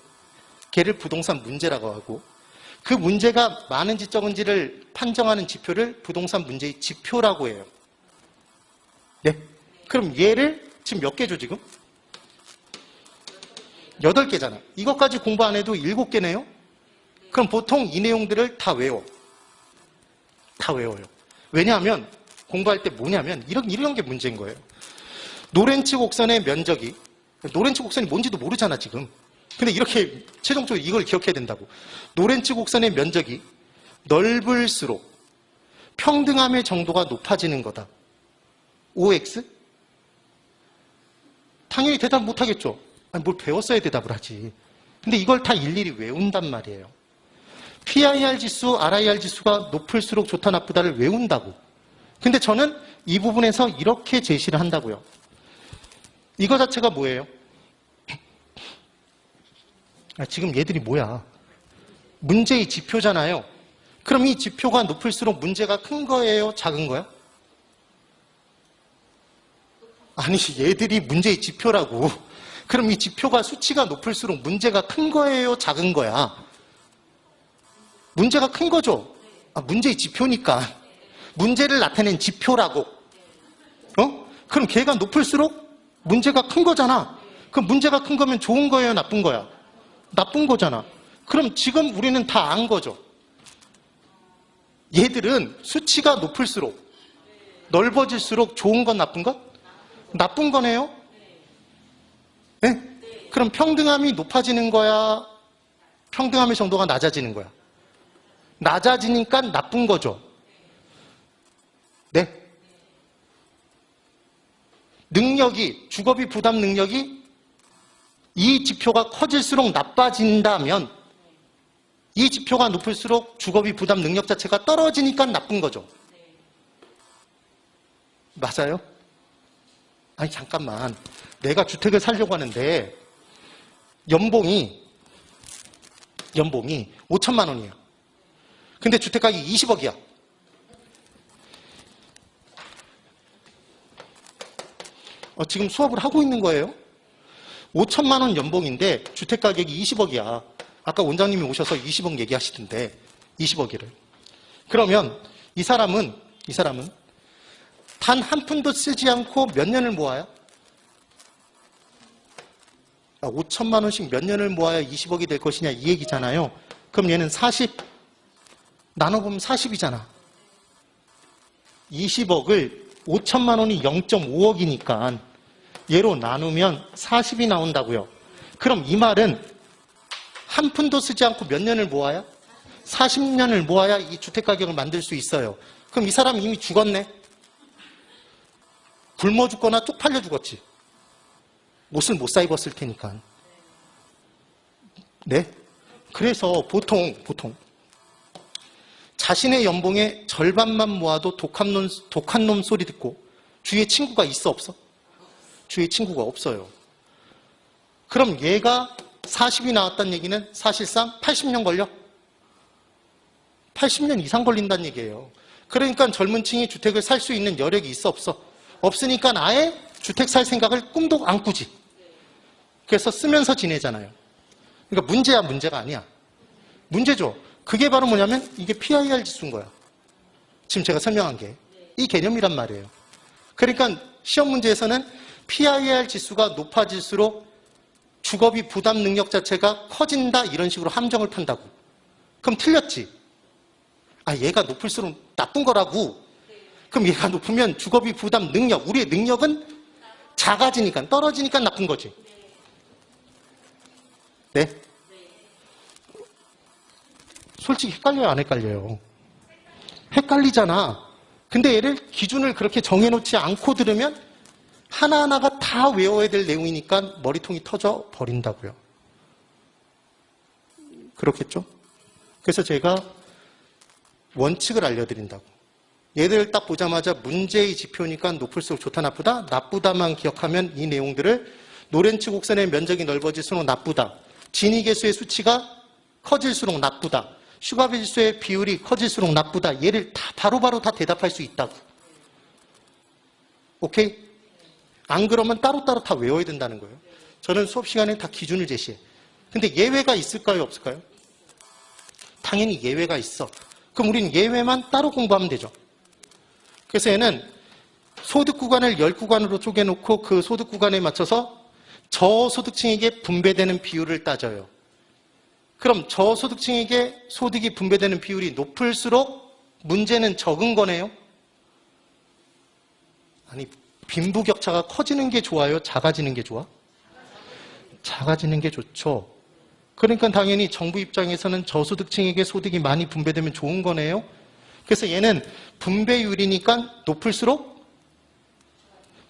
[SPEAKER 1] 걔를 부동산 문제라고 하고 그 문제가 많은지 적은지를 판정하는 지표를 부동산 문제의 지표라고 해요. 네. 그럼 얘를 지금 몇 개죠, 지금? 8개잖아. 이것까지 공부 안 해도 7개네요? 그럼 보통 이 내용들을 다 외워. 다 외워요. 왜냐하면 공부할 때 뭐냐면 이런 게 문제인 거예요. 노렌츠 곡선의 면적이, 노렌츠 곡선이 뭔지도 모르잖아, 지금. 근데 이렇게 최종적으로 이걸 기억해야 된다고. 노렌츠 곡선의 면적이 넓을수록 평등함의 정도가 높아지는 거다. OX? 당연히 대답 못 하겠죠. 아니, 뭘 배웠어야 대답을 하지. 근데 이걸 다 일일이 외운단 말이에요. PIR 지수, RIR 지수가 높을수록 좋다 나쁘다를 외운다고. 근데 저는 이 부분에서 이렇게 제시를 한다고요. 이거 자체가 뭐예요? 지금 얘들이 뭐야? 문제의 지표잖아요. 그럼 이 지표가 높을수록 문제가 큰 거예요? 작은 거야? 아니, 얘들이 문제의 지표라고. 그럼 이 지표가 수치가 높을수록 문제가 큰 거예요? 작은 거야? 문제가 큰 거죠? 문제의 지표니까. 문제를 나타낸 지표라고. 그럼 걔가 높을수록 문제가 큰 거잖아. 그럼 문제가 큰 거면 좋은 거예요? 나쁜 거야? 나쁜 거잖아. 그럼 지금 우리는 다 안 거죠. 얘들은 수치가 높을수록 넓어질수록 좋은 건 나쁜 것? 나쁜 거네요? 네? 그럼 평등함이 높아지는 거야? 평등함의 정도가 낮아지는 거야? 낮아지니까 나쁜 거죠. 네? 능력이, 주거비 부담 능력이 이 지표가 커질수록 나빠진다면 이 지표가 높을수록 주거비 부담 능력 자체가 떨어지니까 나쁜 거죠. 맞아요? 아니 잠깐만, 내가 주택을 살려고 하는데 연봉이 5천만 원이야. 근데 주택가격이 20억이야. 지금 수업을 하고 있는 거예요. 5천만 원 연봉인데 주택가격이 20억이야. 아까 원장님이 오셔서 20억 얘기하시던데 20억이를. 그러면 이 사람은 단 한 푼도 쓰지 않고 몇 년을 모아야? 5천만 원씩 몇 년을 모아야 20억이 될 것이냐 이 얘기잖아요. 그럼 얘는 40 나눠보면 40이잖아. 20억을 5천만 원이 0.5억이니까 얘로 나누면 40이 나온다고요. 그럼 이 말은 한 푼도 쓰지 않고 몇 년을 모아야? 40년을 모아야 이 주택가격을 만들 수 있어요. 그럼 이 사람 이미 죽었네. 굶어 죽거나 쪽팔려 죽었지. 옷을 못 사 입었을 테니까. 네? 그래서 보통 자신의 연봉의 절반만 모아도 독한 놈 소리 듣고 주위에 친구가 있어 없어? 주위에 친구가 없어요. 그럼 얘가 40이 나왔다는 얘기는 사실상 80년 걸려? 80년 이상 걸린다는 얘기예요. 그러니까 젊은 층이 주택을 살 수 있는 여력이 있어 없어? 없으니까 아예 주택 살 생각을 꿈도 안 꾸지. 그래서 쓰면서 지내잖아요. 그러니까 문제야 문제가 아니야. 문제죠. 그게 바로 뭐냐면 이게 PIR 지수인 거야. 지금 제가 설명한 게 이 개념이란 말이에요. 그러니까 시험 문제에서는 PIR 지수가 높아질수록 주거비 부담 능력 자체가 커진다 이런 식으로 함정을 판다고. 그럼 틀렸지. 얘가 높을수록 나쁜 거라고. 그럼 얘가 높으면 주거비 부담 능력, 우리의 능력은 작아지니까, 떨어지니까 나쁜 거지. 네? 솔직히 헷갈려요, 안 헷갈려요? 헷갈리잖아. 근데 얘를 기준을 그렇게 정해놓지 않고 들으면 하나하나가 다 외워야 될 내용이니까 머리통이 터져 버린다고요. 그렇겠죠? 그래서 제가 원칙을 알려드린다고. 얘들 딱 보자마자 문제의 지표니까 높을수록 좋다 나쁘다? 나쁘다만 기억하면 이 내용들을 노렌츠 곡선의 면적이 넓어질수록 나쁘다. 진위계수의 수치가 커질수록 나쁘다. 슈가베 지수의 비율이 커질수록 나쁘다. 얘를 다 바로바로 다 대답할 수 있다고. 오케이? 안 그러면 따로따로 다 외워야 된다는 거예요. 저는 수업 시간에 다 기준을 제시해. 근데 예외가 있을까요? 없을까요? 당연히 예외가 있어. 그럼 우리는 예외만 따로 공부하면 되죠. 그래서 얘는 소득 구간을 10구간으로 쪼개놓고 그 소득 구간에 맞춰서 저소득층에게 분배되는 비율을 따져요. 그럼 저소득층에게 소득이 분배되는 비율이 높을수록 문제는 적은 거네요? 아니, 빈부격차가 커지는 게 좋아요? 작아지는 게 좋아? 작아지는 게 좋죠. 그러니까 당연히 정부 입장에서는 저소득층에게 소득이 많이 분배되면 좋은 거네요? 그래서 얘는 분배율이니까 높을수록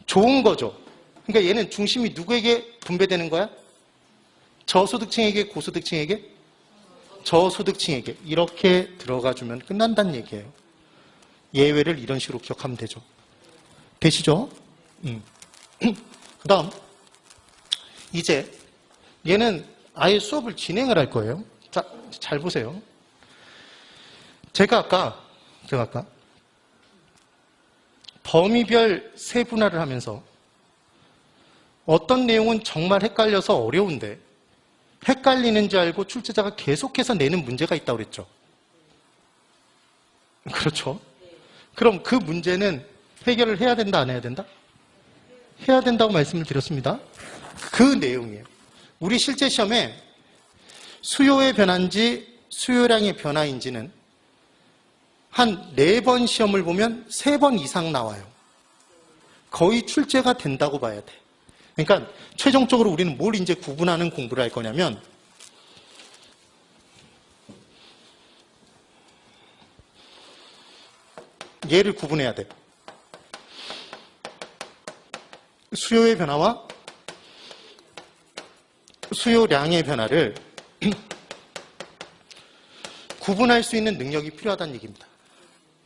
[SPEAKER 1] 좋은 거죠. 그러니까 얘는 중심이 누구에게 분배되는 거야? 저소득층에게, 고소득층에게? 저소득층에게. 이렇게 들어가주면 끝난다는 얘기예요. 예외를 이런 식으로 기억하면 되죠. 되시죠? 그 다음 이제 얘는 아예 수업을 진행을 할 거예요. 자, 잘 보세요. 제가 아까 범위별 세분화를 하면서 어떤 내용은 정말 헷갈려서 어려운데 헷갈리는지 알고 출제자가 계속해서 내는 문제가 있다고 그랬죠. 그렇죠? 그럼 그 문제는 해결을 해야 된다, 안 해야 된다? 해야 된다고 말씀을 드렸습니다. 그 내용이에요. 우리 실제 시험에 수요의 변화인지 수요량의 변화인지는 한 4번 시험을 보면 3번 이상 나와요. 거의 출제가 된다고 봐야 돼. 그러니까 최종적으로 우리는 뭘 이제 구분하는 공부를 할 거냐면 얘를 구분해야 돼. 수요의 변화와 수요량의 변화를 구분할 수 있는 능력이 필요하다는 얘기입니다.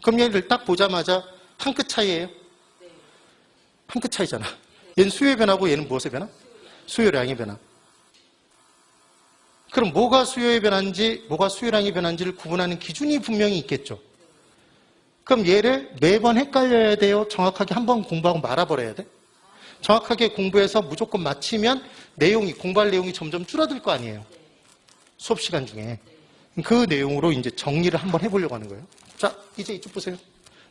[SPEAKER 1] 그럼 얘를 딱 보자마자 한 끗 차이예요? 한 끗 차이잖아. 얘는 수요의 변화고 얘는 무엇의 변화? 수요량의 변화. 그럼 뭐가 수요의 변화인지 뭐가 수요량의 변화인지를 구분하는 기준이 분명히 있겠죠. 그럼 얘를 매번 헷갈려야 돼요? 정확하게 한번 공부하고 말아버려야 돼? 정확하게 공부해서 무조건 맞히면 공부할 내용이 점점 줄어들 거 아니에요. 수업 시간 중에. 그 내용으로 이제 정리를 한번 해보려고 하는 거예요. 자, 이제 이쪽 보세요.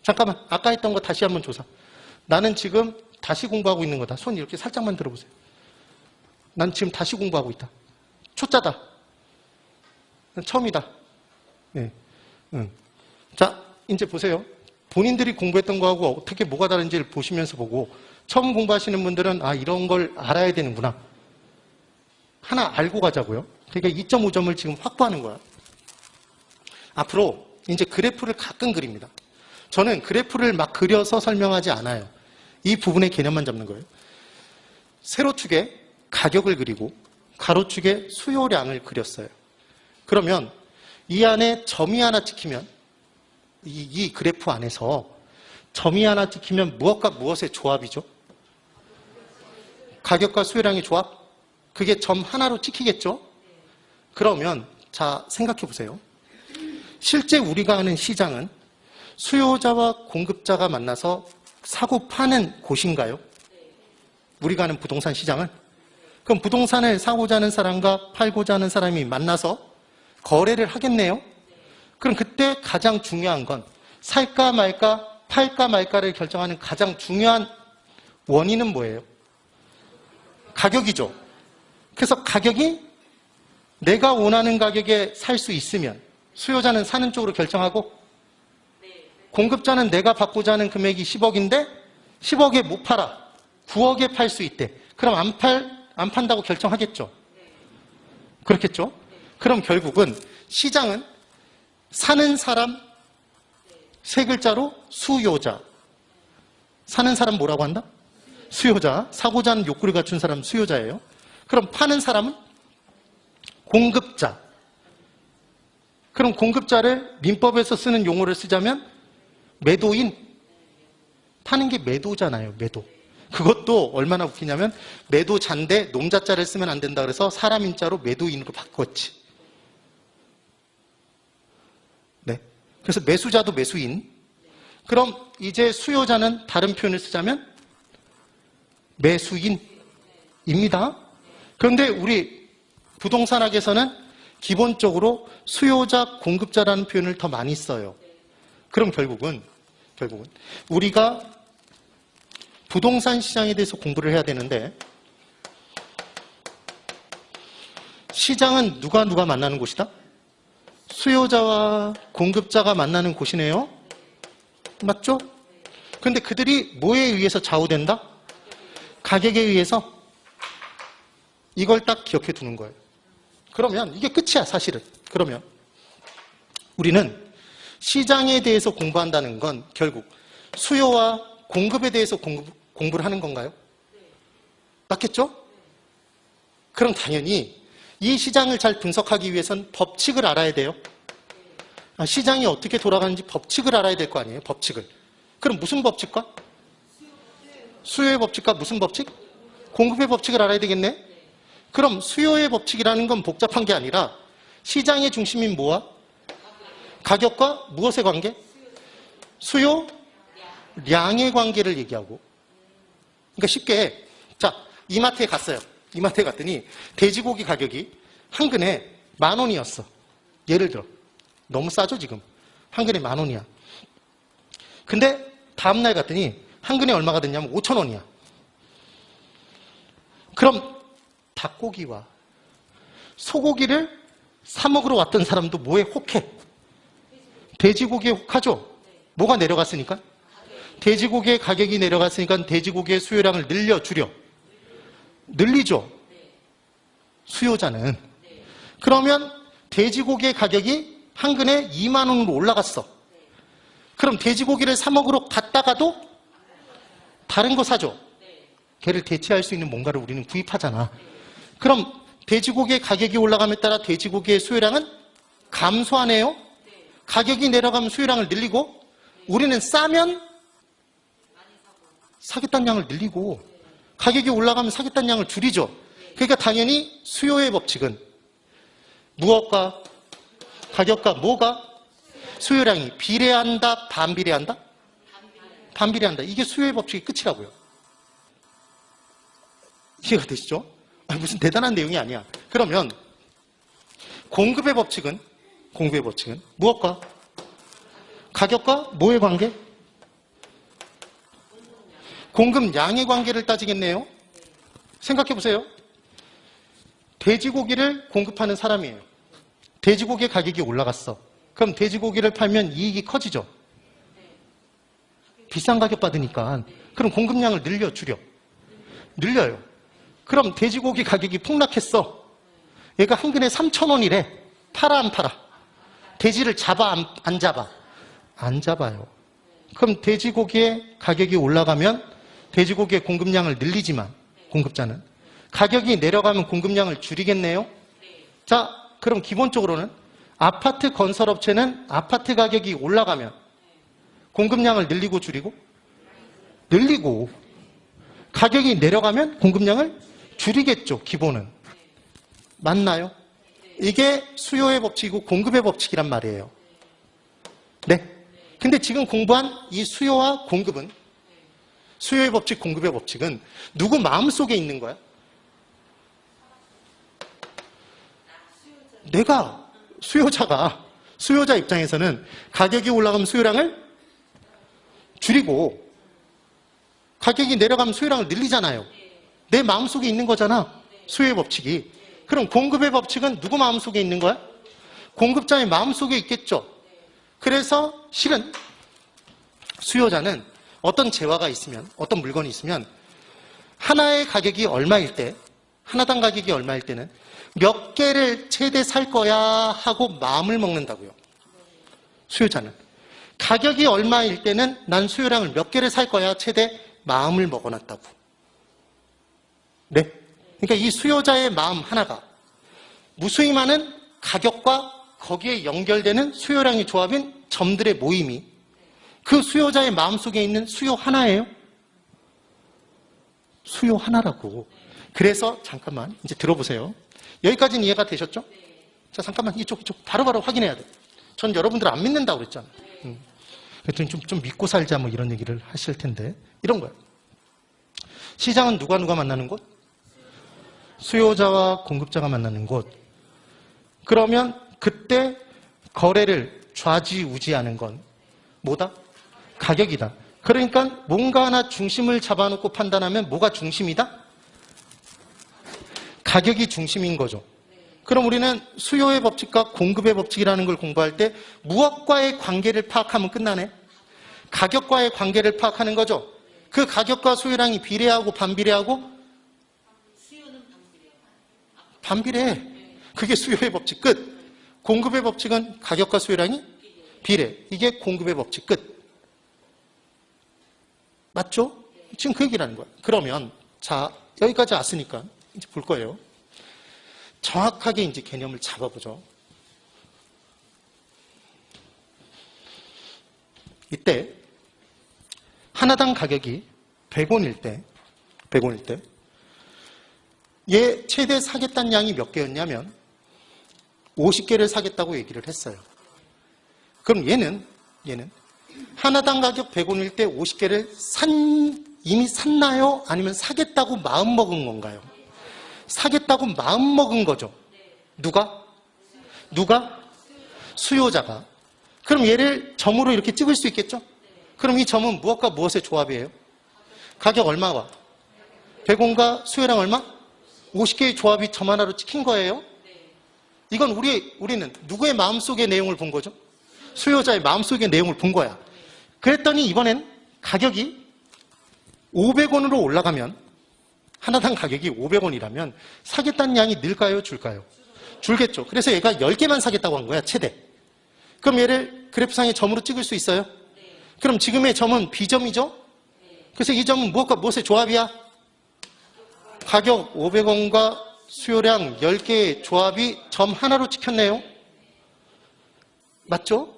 [SPEAKER 1] 잠깐만, 아까 했던 거 다시 한번 조사. 나는 지금 다시 공부하고 있는 거다. 손 이렇게 살짝만 들어보세요. 난 지금 다시 공부하고 있다. 초짜다. 처음이다. 네. 자, 이제 보세요. 본인들이 공부했던 거하고 어떻게 뭐가 다른지를 보시면서 보고 처음 공부하시는 분들은 이런 걸 알아야 되는구나. 하나 알고 가자고요. 그러니까 2.5점을 지금 확보하는 거야. 앞으로 이제 그래프를 가끔 그립니다. 저는 그래프를 막 그려서 설명하지 않아요. 이 부분의 개념만 잡는 거예요. 세로축에 가격을 그리고 가로축에 수요량을 그렸어요. 그러면 이 안에 점이 하나 찍히면 이 그래프 안에서 점이 하나 찍히면 무엇과 무엇의 조합이죠? 가격과 수요량의 조합? 그게 점 하나로 찍히겠죠? 그러면 자 생각해 보세요. 실제 우리가 하는 시장은 수요자와 공급자가 만나서 사고 파는 곳인가요? 우리가 하는 부동산 시장은? 그럼 부동산을 사고자 하는 사람과 팔고자 하는 사람이 만나서 거래를 하겠네요? 그럼 그때 가장 중요한 건 살까 말까, 팔까 말까를 결정하는 가장 중요한 원인은 뭐예요? 가격이죠. 그래서 가격이 내가 원하는 가격에 살 수 있으면 수요자는 사는 쪽으로 결정하고 공급자는 내가 받고자 하는 금액이 10억인데 10억에 못 팔아. 9억에 팔 수 있대. 그럼 안 판다고 결정하겠죠. 그렇겠죠? 그럼 결국은 시장은 사는 사람 세 글자로 수요자. 사는 사람 뭐라고 한다? 수요자. 사고자 하는 욕구를 갖춘 사람 수요자예요. 그럼 파는 사람은 공급자. 그럼 공급자를 민법에서 쓰는 용어를 쓰자면 매도인. 파는 게 매도잖아요. 매도. 그것도 얼마나 웃기냐면 매도자인데 농자자를 쓰면 안 된다 그래서 사람 인자로 매도인으로 바꿨지. 네. 그래서 매수자도 매수인. 그럼 이제 수요자는 다른 표현을 쓰자면 매수인입니다. 그런데 우리 부동산학에서는 기본적으로 수요자, 공급자라는 표현을 더 많이 써요. 그럼 결국은 우리가 부동산 시장에 대해서 공부를 해야 되는데 시장은 누가 만나는 곳이다? 수요자와 공급자가 만나는 곳이네요. 맞죠? 그런데 그들이 뭐에 의해서 좌우된다? 가격에 의해서. 이걸 딱 기억해 두는 거예요. 그러면 이게 끝이야 사실은. 그러면 우리는 시장에 대해서 공부한다는 건 결국 수요와 공급에 대해서 공부를 하는 건가요? 맞겠죠? 그럼 당연히 이 시장을 잘 분석하기 위해선 법칙을 알아야 돼요. 시장이 어떻게 돌아가는지 법칙을 알아야 될 거 아니에요? 법칙을. 그럼 무슨 법칙과? 수요의 법칙과 무슨 법칙? 공급의 법칙을 알아야 되겠네? 그럼 수요의 법칙이라는 건 복잡한 게 아니라 시장의 중심인 뭐와? 가격과 무엇의 관계? 수요, 량의 관계를 얘기하고. 그러니까 쉽게 자 이마트에 갔어요. 이마트에 갔더니 돼지고기 가격이 한 근에 10,000원이었어. 예를 들어. 너무 싸죠 지금. 한 근에 10,000원이야. 근데 다음날 갔더니 한 근에 얼마가 됐냐면 5,000원이야. 그럼 닭고기와 소고기를 사 먹으러 왔던 사람도 뭐에 혹해? 돼지고기에 혹하죠? 뭐가 내려갔으니까? 돼지고기의 가격이 내려갔으니까 돼지고기의 수요량을 늘려 줄여? 늘리죠? 수요자는. 그러면 돼지고기의 가격이 한 근에 20,000원으로 올라갔어. 그럼 돼지고기를 사 먹으러 갔다가도 다른 거 사죠? 걔를 대체할 수 있는 뭔가를 우리는 구입하잖아. 그럼 돼지고기의 가격이 올라감에 따라 돼지고기의 수요량은 감소하네요. 가격이 내려가면 수요량을 늘리고 우리는 싸면 사겠다는 양을 늘리고 가격이 올라가면 사겠다는 양을 줄이죠. 그러니까 당연히 수요의 법칙은 무엇과 가격과 뭐가? 수요량이 비례한다, 반비례한다? 반비례한다. 이게 수요의 법칙의 끝이라고요. 이해가 되시죠? 무슨 대단한 내용이 아니야. 그러면 공급의 법칙은 무엇과? 가격과 뭐의 관계? 공급량의 관계를 따지겠네요. 생각해 보세요. 돼지고기를 공급하는 사람이에요. 돼지고기 가격이 올라갔어. 그럼 돼지고기를 팔면 이익이 커지죠. 비싼 가격 받으니까. 그럼 공급량을 늘려, 줄여? 늘려요. 그럼 돼지고기 가격이 폭락했어. 얘가 한 근에 3,000원이래. 팔아, 안 팔아? 돼지를 잡아, 안 잡아? 안 잡아요. 그럼 돼지고기의 가격이 올라가면 돼지고기의 공급량을 늘리지만 공급자는 가격이 내려가면 공급량을 줄이겠네요. 자, 그럼 기본적으로는 아파트 건설업체는 아파트 가격이 올라가면 공급량을 늘리고 줄이고? 늘리고. 가격이 내려가면 공급량을 줄이겠죠, 기본은. 맞나요? 이게 수요의 법칙이고 공급의 법칙이란 말이에요. 네. 근데 지금 공부한 이 수요와 공급은, 수요의 법칙, 공급의 법칙은 누구 마음속에 있는 거야? 내가, 수요자 입장에서는 가격이 올라가면 수요량을 줄이고 가격이 내려가면 수요량을 늘리잖아요. 내 마음속에 있는 거잖아, 수요의 법칙이. 그럼 공급의 법칙은 누구 마음속에 있는 거야? 공급자의 마음속에 있겠죠. 그래서 실은 수요자는 어떤 재화가 있으면, 어떤 물건이 있으면 하나의 가격이 얼마일 때, 하나당 가격이 얼마일 때는 몇 개를 최대 살 거야 하고 마음을 먹는다고요. 수요자는. 가격이 얼마일 때는 난 수요량을 몇 개를 살 거야 최대 마음을 먹어놨다고. 네. 그러니까 이 수요자의 마음 하나가 무수히 많은 가격과 거기에 연결되는 수요량의 조합인 점들의 모임이 그 수요자의 마음속에 있는 수요 하나예요. 수요 하나라고. 그래서 잠깐만 이제 들어보세요. 여기까지는 이해가 되셨죠? 자, 잠깐만 이쪽 바로바로 확인해야 돼. 전 여러분들 안 믿는다고 그랬잖아. 그랬더니 좀 믿고 살자 뭐 이런 얘기를 하실 텐데 이런 거예요. 시장은 누가 만나는 곳? 수요자와 공급자가 만나는 곳. 그러면 그때 거래를 좌지우지하는 건 뭐다? 가격이다. 그러니까 뭔가 하나 중심을 잡아놓고 판단하면 뭐가 중심이다? 가격이 중심인 거죠. 그럼 우리는 수요의 법칙과 공급의 법칙이라는 걸 공부할 때 무엇과의 관계를 파악하면 끝나네? 가격과의 관계를 파악하는 거죠. 그 가격과 수요량이 비례하고 반비례하고? 반비례. 그게 수요의 법칙 끝. 공급의 법칙은 가격과 수요량이 비례. 이게 공급의 법칙 끝. 맞죠? 지금 그 얘기라는 거야. 그러면 자, 여기까지 왔으니까 이제 볼 거예요. 정확하게 이제 개념을 잡아보죠. 이때 하나당 가격이 100원일 때 얘 최대 사겠다는 양이 몇 개였냐면 50개를 사겠다고 얘기를 했어요. 그럼 얘는 하나당 가격 100원일 때 50개를 이미 샀나요? 아니면 사겠다고 마음먹은 건가요? 사겠다고 마음먹은 거죠. 누가? 수요자가. 그럼 얘를 점으로 이렇게 찍을 수 있겠죠? 그럼 이 점은 무엇과 무엇의 조합이에요? 가격 얼마와? 100원과 수요량 얼마? 50개의 조합이 점 하나로 찍힌 거예요. 이건 우리는 누구의 마음속의 내용을 본 거죠? 수요자의 마음속의 내용을 본 거야. 그랬더니 이번엔 가격이 500원으로 올라가면, 하나당 가격이 500원이라면 사겠다는 양이 늘까요? 줄까요? 줄겠죠. 그래서 얘가 10개만 사겠다고 한 거야, 최대. 그럼 얘를 그래프상의 점으로 찍을 수 있어요? 그럼 지금의 점은 B점이죠? 그래서 이 점은 무엇과 무엇의 조합이야? 가격 500원과 수요량 10개의 조합이 점 하나로 찍혔네요. 맞죠?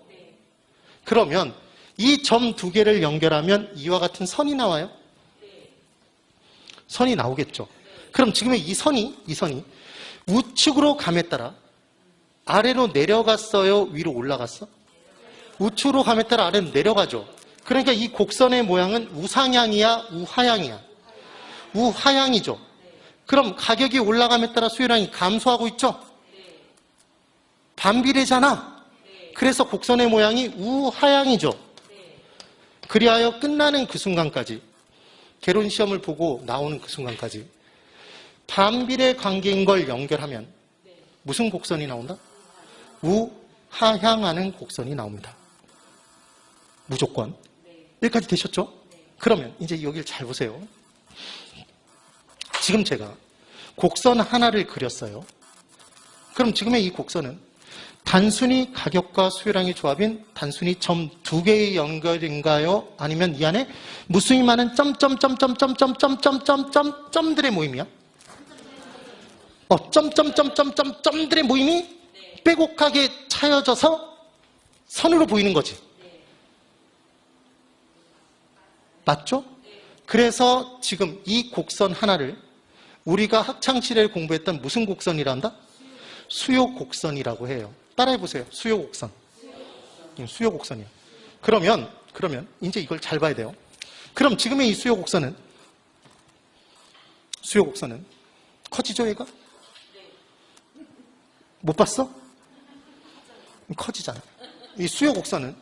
[SPEAKER 1] 그러면 이 점 2개를 연결하면 이와 같은 선이 나와요. 선이 나오겠죠. 그럼 지금의 이 선이 우측으로 감에 따라 아래로 내려갔어요? 위로 올라갔어? 우측으로 감에 따라 아래로 내려가죠. 그러니까 이 곡선의 모양은 우상향이야? 우하향이야? 우하향이죠. 그럼 가격이 올라감에 따라 수요량이 감소하고 있죠? 반비례잖아. 그래서 곡선의 모양이 우하향이죠. 그리하여 끝나는 그 순간까지, 개론 시험을 보고 나오는 그 순간까지 반비례 관계인 걸 연결하면 무슨 곡선이 나온다? 우하향하는 곡선이 나옵니다. 무조건. 여기까지 되셨죠? 그러면 이제 여기를 잘 보세요. 지금 제가 곡선 하나를 그렸어요. 그럼 지금의 이 곡선은 단순히 가격과 수요량의 조합인 단순히 점 두 개의 연결인가요? 아니면 이 안에 무수히 많은 점들의 모임이야? 점들의 모임이 빼곡하게 차여져서 선으로 보이는 거지. 맞죠? 그래서 지금 이 곡선 하나를 우리가 학창시절에 공부했던 무슨 곡선이라 한다? 수요 곡선이라고 해요. 따라해보세요. 수요 곡선. 수요 곡선이야. 그러면 이제 이걸 잘 봐야 돼요. 그럼 지금의 이 수요 곡선은 커지죠, 얘가? 못 봤어? 커지잖아. 이 수요 곡선은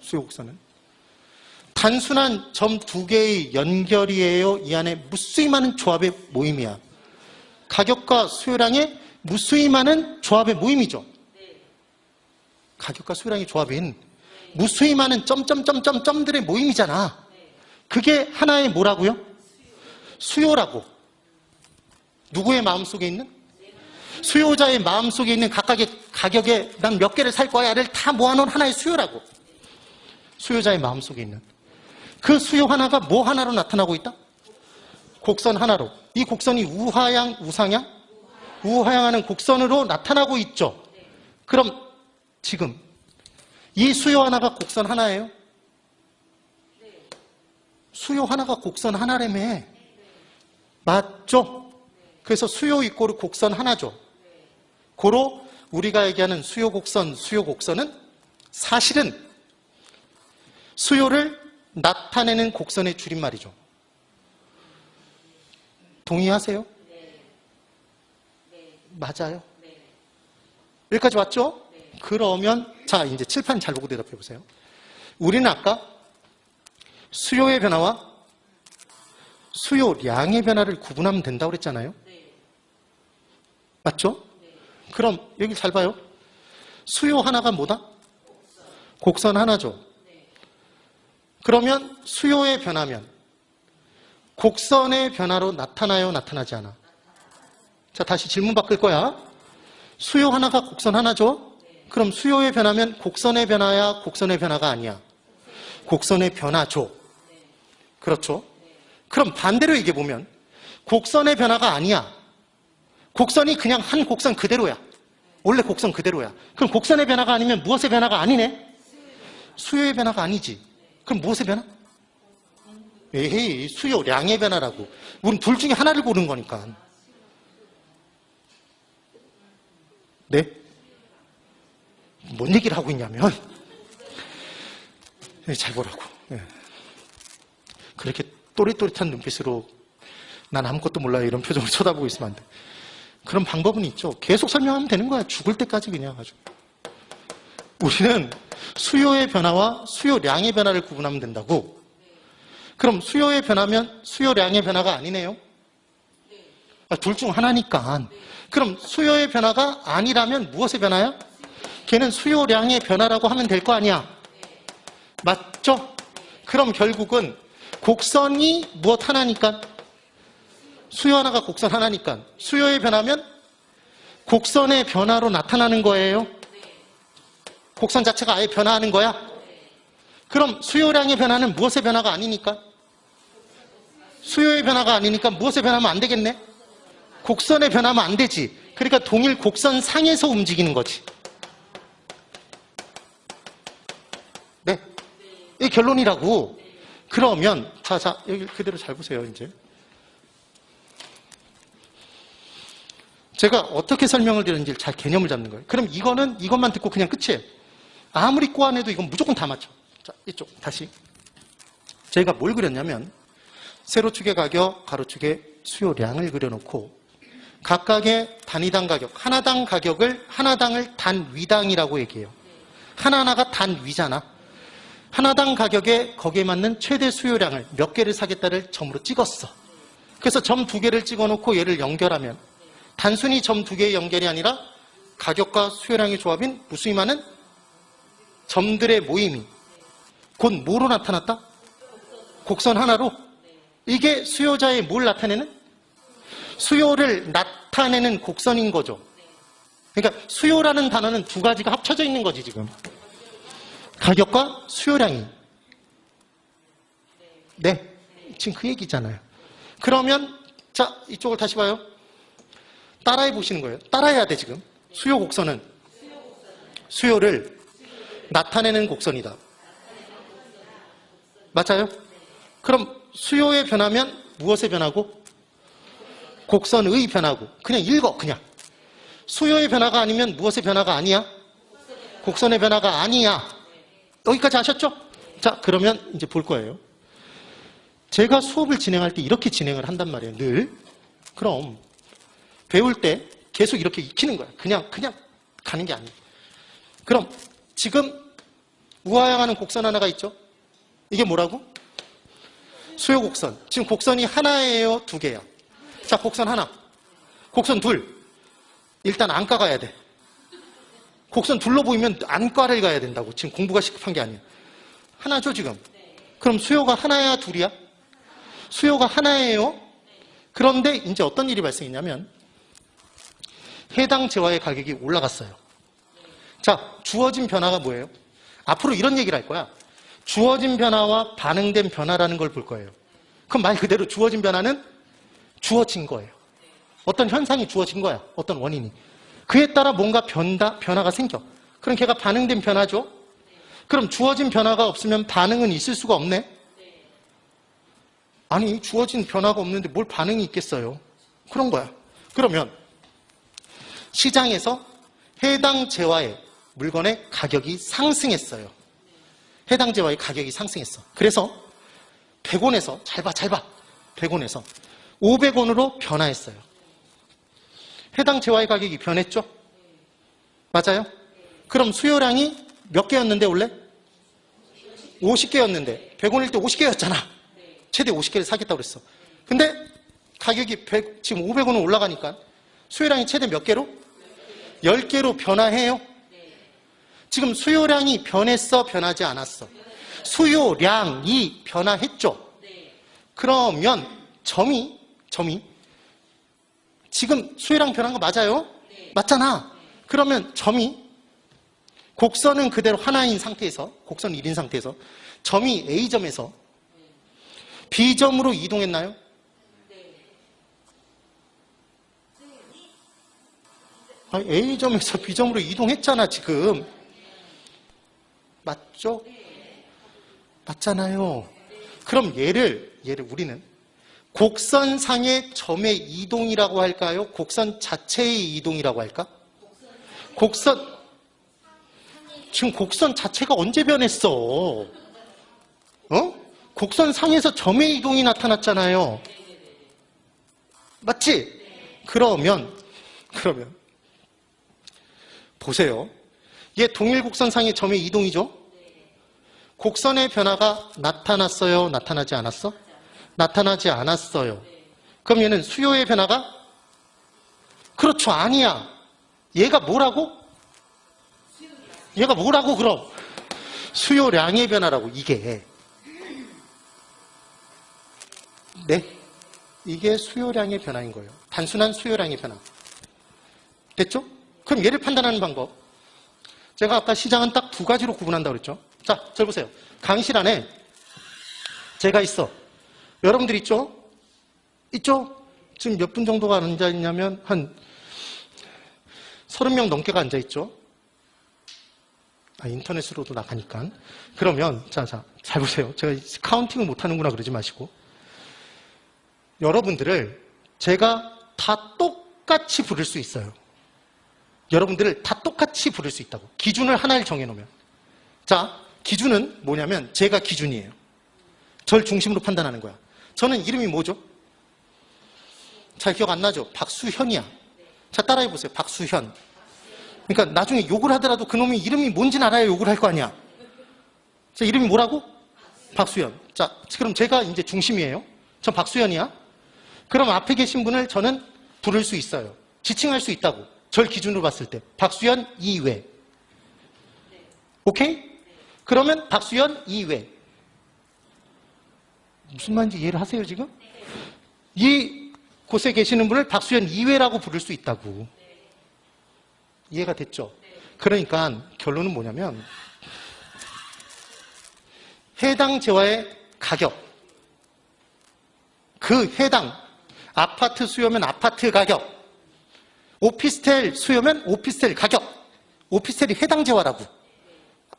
[SPEAKER 1] 단순한 점 두 개의 연결이에요? 이 안에 무수히 많은 조합의 모임이야. 가격과 수요량의 무수히 많은 조합의 모임이죠. 가격과 수요량의 조합인 무수히 많은 점들의 모임이잖아. 그게 하나의 뭐라고요? 수요라고. 누구의 마음속에 있는? 수요자의 마음속에 있는 각각의 가격에 난 몇 개를 살 거야를 다 모아놓은 하나의 수요라고. 수요자의 마음속에 있는. 그 수요 하나가 뭐 하나로 나타나고 있다? 곡선 하나로. 이 곡선이 우하향, 우상향? 우하향하는 곡선으로 나타나고 있죠. 그럼 지금 이 수요 하나가 곡선 하나예요? 수요 하나가 곡선 하나라며. 맞죠? 그래서 수요 이꼬르 곡선 하나죠. 고로 우리가 얘기하는 수요 곡선은 사실은 수요를 나타내는 곡선의 줄임말이죠. 동의하세요? 맞아요. 여기까지 왔죠? 그러면 자 이제 칠판 잘 보고 대답해 보세요. 우리는 아까 수요의 변화와 수요량의 변화를 구분하면 된다고 그랬잖아요. 맞죠? 그럼 여기 잘 봐요. 수요 하나가 뭐다? 곡선 하나죠. 그러면 수요의 변화면 곡선의 변화로 나타나요? 나타나지 않아? 자, 다시 질문 바꿀 거야. 수요 하나가 곡선 하나죠? 그럼 수요의 변화면 곡선의 변화야? 곡선의 변화가 아니야? 곡선의 변화죠. 그렇죠? 그럼 반대로 얘기해보면 곡선의 변화가 아니야. 곡선이 그냥 한 곡선 그대로야. 원래 곡선 그대로야. 그럼 곡선의 변화가 아니면 무엇의 변화가 아니네? 수요의 변화가 아니지. 그럼 무엇의 변화? 에헤이, 수요량의 변화라고. 우린 둘 중에 하나를 고른 거니까. 네? 뭔 얘기를 하고 있냐면 잘 보라고. 네. 그렇게 또릿또릿한 눈빛으로 난 아무것도 몰라요 이런 표정을 쳐다보고 있으면 안 돼. 그런 방법은 있죠. 계속 설명하면 되는 거야. 죽을 때까지 그냥 아주. 우리는 수요의 변화와 수요량의 변화를 구분하면 된다고. 그럼 수요의 변화면 수요량의 변화가 아니네요. 둘 중 하나니까. 그럼 수요의 변화가 아니라면 무엇의 변화야? 걔는 수요량의 변화라고 하면 될 거 아니야. 맞죠? 그럼 결국은 곡선이 무엇 하나니까? 수요 하나가 곡선 하나니까 수요의 변화면 곡선의 변화로 나타나는 거예요. 곡선 자체가 아예 변화하는 거야. 그럼 수요량의 변화는 무엇의 변화가 아니니까? 수요의 변화가 아니니까 무엇의 변화면 안 되겠네? 곡선의 변화면 안 되지. 그러니까 동일 곡선 상에서 움직이는 거지. 네. 이 결론이라고. 그러면 자 여기 그대로 잘 보세요. 이제 제가 어떻게 설명을 드렸는지 잘 개념을 잡는 거예요. 그럼 이것만 듣고 그냥 끝이에요. 아무리 꼬아내도 이건 무조건 다 맞죠. 자, 이쪽 다시. 저희가 뭘 그렸냐면 세로축의 가격, 가로축의 수요량을 그려놓고 각각의 단위당 가격, 하나당을 단위당이라고 얘기해요. 하나하나가 단위잖아. 하나당 가격에 거기에 맞는 최대 수요량을 몇 개를 사겠다를 점으로 찍었어. 그래서 점 2개를 찍어놓고 얘를 연결하면 단순히 점 2개의 연결이 아니라 가격과 수요량의 조합인 무수히 많은 점들의 모임이 곧 뭐로 나타났다? 곡선 하나로. 이게 수요자의 뭘 나타내는? 수요를 나타내는 곡선인 거죠. 그러니까 수요라는 단어는 두 가지가 합쳐져 있는 거지 지금. 가격과 수요량이. 네, 지금 그 얘기잖아요. 그러면 자, 이쪽을 다시 봐요. 따라해 보시는 거예요. 따라해야 돼 지금. 수요 곡선은 수요를 나타내는 곡선이다. 맞아요? 그럼 수요의 변화면 무엇의 변화고? 곡선의 변화고. 그냥 읽어 그냥. 수요의 변화가 아니면 무엇의 변화가 아니야? 곡선의 변화가 아니야. 여기까지 아셨죠? 자, 그러면 이제 볼 거예요. 제가 수업을 진행할 때 이렇게 진행을 한단 말이에요. 늘. 그럼 배울 때 계속 이렇게 익히는 거야. 그냥 가는 게 아니에요. 그럼 지금 우하향하는 곡선 하나가 있죠? 이게 뭐라고? 수요 곡선. 지금 곡선이 하나예요? 2개야? 자, 곡선 하나. 곡선 둘. 일단 안과 가야 돼. 곡선 둘로 보이면 안과를 가야 된다고. 지금 공부가 시급한 게 아니야. 하나죠, 지금? 그럼 수요가 하나야, 둘이야? 수요가 하나예요? 그런데 이제 어떤 일이 발생했냐면 해당 재화의 가격이 올라갔어요. 자, 주어진 변화가 뭐예요? 앞으로 이런 얘기를 할 거야. 주어진 변화와 반응된 변화라는 걸 볼 거예요. 그럼 말 그대로 주어진 변화는 주어진 거예요. 어떤 현상이 주어진 거야. 어떤 원인이. 그에 따라 뭔가 변화가 생겨. 그럼 걔가 반응된 변화죠? 그럼 주어진 변화가 없으면 반응은 있을 수가 없네? 아니, 주어진 변화가 없는데 뭘 반응이 있겠어요? 그런 거야. 그러면 시장에서 해당 재화의 물건의 가격이 상승했어요. 해당 재화의 가격이 상승했어. 그래서 100원에서 잘 봐. 100원에서 500원으로 변화했어요. 해당 재화의 가격이 변했죠? 맞아요? 그럼 수요량이 몇 개였는데 원래? 50개였는데 100원일 때 50개였잖아. 최대 50개를 사겠다고 그랬어. 근데 가격이 지금 500원으로 올라가니까 수요량이 최대 몇 개로? 10개로 변화해요? 지금 수요량이 변했어? 변하지 않았어? 수요량이 변화했죠? 그러면 점이 지금 수요량 변한 거 맞아요? 맞잖아. 그러면 점이 곡선은 그대로 하나인 상태에서, 곡선 1인 상태에서 점이 A점에서 B점으로 이동했나요? 아니, A점에서 B점으로 이동했잖아 지금. 맞죠? 맞잖아요. 그럼 얘를 우리는 곡선상의 점의 이동이라고 할까요? 곡선 자체의 이동이라고 할까? 지금 곡선 자체가 언제 변했어? 곡선상에서 점의 이동이 나타났잖아요. 맞지? 그러면 보세요. 얘 동일 곡선상의 점의 이동이죠? 곡선의 변화가 나타났어요? 나타나지 않았어? 나타나지 않았어요. 그럼 얘는 수요의 변화가? 그렇죠. 아니야. 얘가 뭐라고? 그럼? 수요량의 변화라고, 이게. 네. 이게 수요량의 변화인 거예요. 단순한 수요량의 변화. 됐죠? 그럼 얘를 판단하는 방법. 제가 아까 시장은 딱 2가지로 구분한다고 그랬죠? 자, 저 보세요. 강의실 안에 제가 있어. 여러분들 있죠? 지금 몇 분 정도가 앉아있냐면 한 30명 넘게가 앉아있죠? 인터넷으로도 나가니까. 그러면 잘 보세요. 제가 카운팅을 못하는구나 그러지 마시고 여러분들을 제가 다 똑같이 부를 수 있어요. 여러분들을 다 똑같이 부를 수 있다고. 기준을 하나를 정해놓으면. 자, 기준은 뭐냐면 제가 기준이에요. 절 중심으로 판단하는 거야. 저는 이름이 뭐죠? 잘 기억 안 나죠? 박수현이야. 자, 따라해보세요. 박수현. 그러니까 나중에 욕을 하더라도 그놈이 이름이 뭔지는 알아야 욕을 할 거 아니야. 자, 이름이 뭐라고? 박수현. 자, 그럼 제가 이제 중심이에요. 전 박수현이야. 그럼 앞에 계신 분을 저는 부를 수 있어요. 지칭할 수 있다고. 절 기준으로 봤을 때. 박수현 이외. 오케이? 그러면 박수현 이외. 무슨 말인지 이해를 하세요, 지금? 이 곳에 계시는 분을 박수현 이외라고 부를 수 있다고. 이해가 됐죠? 그러니까 결론은 뭐냐면 해당 재화의 가격, 그 해당 아파트 수요면 아파트 가격, 오피스텔 수요면 오피스텔 가격, 오피스텔이 해당 재화라고.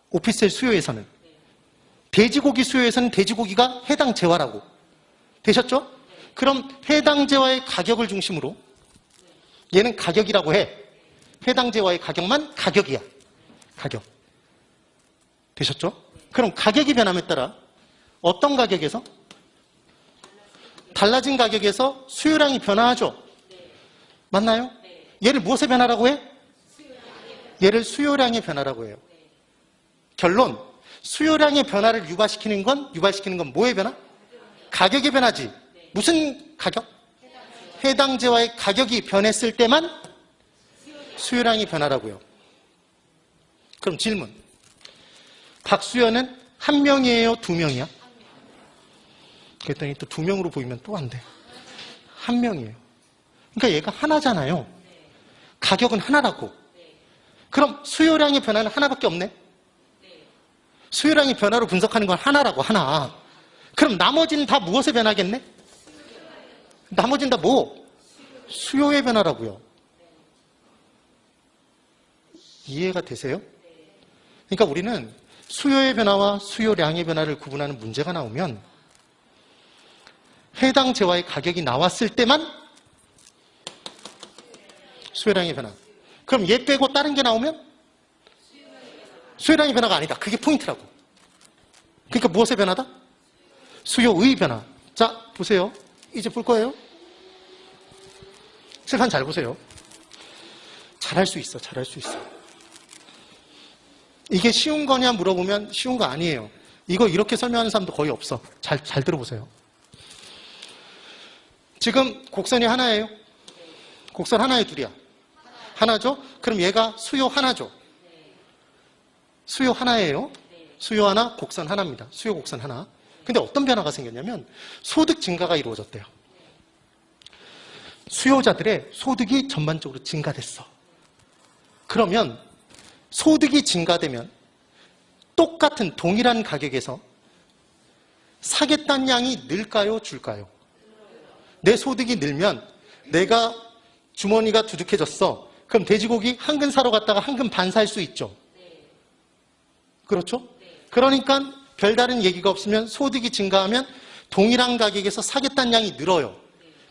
[SPEAKER 1] 오피스텔 수요에서는. 돼지고기 수요에서는 돼지고기가 해당 재화라고. 되셨죠? 그럼 해당 재화의 가격을 중심으로 얘는 가격이라고 해. 해당 재화의 가격만 가격이야. 가격. 되셨죠? 그럼 가격이 변함에 따라 어떤 가격에서? 달라진 가격에서 수요량이 변화하죠. 맞나요? 얘를 무엇의 변화라고 해? 얘를 수요량의 변화라고 해요. 결론, 수요량의 변화를 유발시키는 건 뭐의 변화? 가격의 변화지. 무슨 가격? 해당 재화의 가격이 변했을 때만 수요량이 변화라고요. 그럼 질문. 박수현은 한 명이에요? 두 명이야? 그랬더니 또 두 명으로 보이면 또 안 돼. 한 명이에요. 그러니까 얘가 하나잖아요. 가격은 하나라고. 그럼 수요량의 변화는 하나밖에 없네? 수요량의 변화로 분석하는 건 하나라고, 하나. 그럼 나머지는 다 무엇의 변화겠네? 나머지는 다 뭐? 수요의 변화라고요. 이해가 되세요? 그러니까 우리는 수요의 변화와 수요량의 변화를 구분하는 문제가 나오면 해당 재화의 가격이 나왔을 때만 수요량의 변화. 그럼 얘 빼고 다른 게 나오면 수요량의 변화가 아니다. 그게 포인트라고. 그러니까 무엇의 변화다? 수요의 변화. 자, 보세요. 이제 볼 거예요. 실판 잘 보세요. 잘할 수 있어. 잘할 수 있어. 이게 쉬운 거냐 물어보면 쉬운 거 아니에요. 이거 이렇게 설명하는 사람도 거의 없어. 잘 들어보세요. 지금 곡선이 하나예요? 곡선 하나에 둘이야? 하나죠? 그럼 얘가 수요 하나죠? 수요 하나예요? 수요 하나, 곡선 하나입니다. 수요 곡선 하나. 근데 어떤 변화가 생겼냐면 소득 증가가 이루어졌대요. 수요자들의 소득이 전반적으로 증가됐어. 그러면 소득이 증가되면 똑같은 동일한 가격에서 사겠다는 양이 늘까요? 줄까요? 내 소득이 늘면 내가 주머니가 두둑해졌어. 그럼 돼지고기 한 근 사러 갔다가 한 근 반 살 수 있죠. 그렇죠? 그러니까 별다른 얘기가 없으면 소득이 증가하면 동일한 가격에서 사겠다는 양이 늘어요.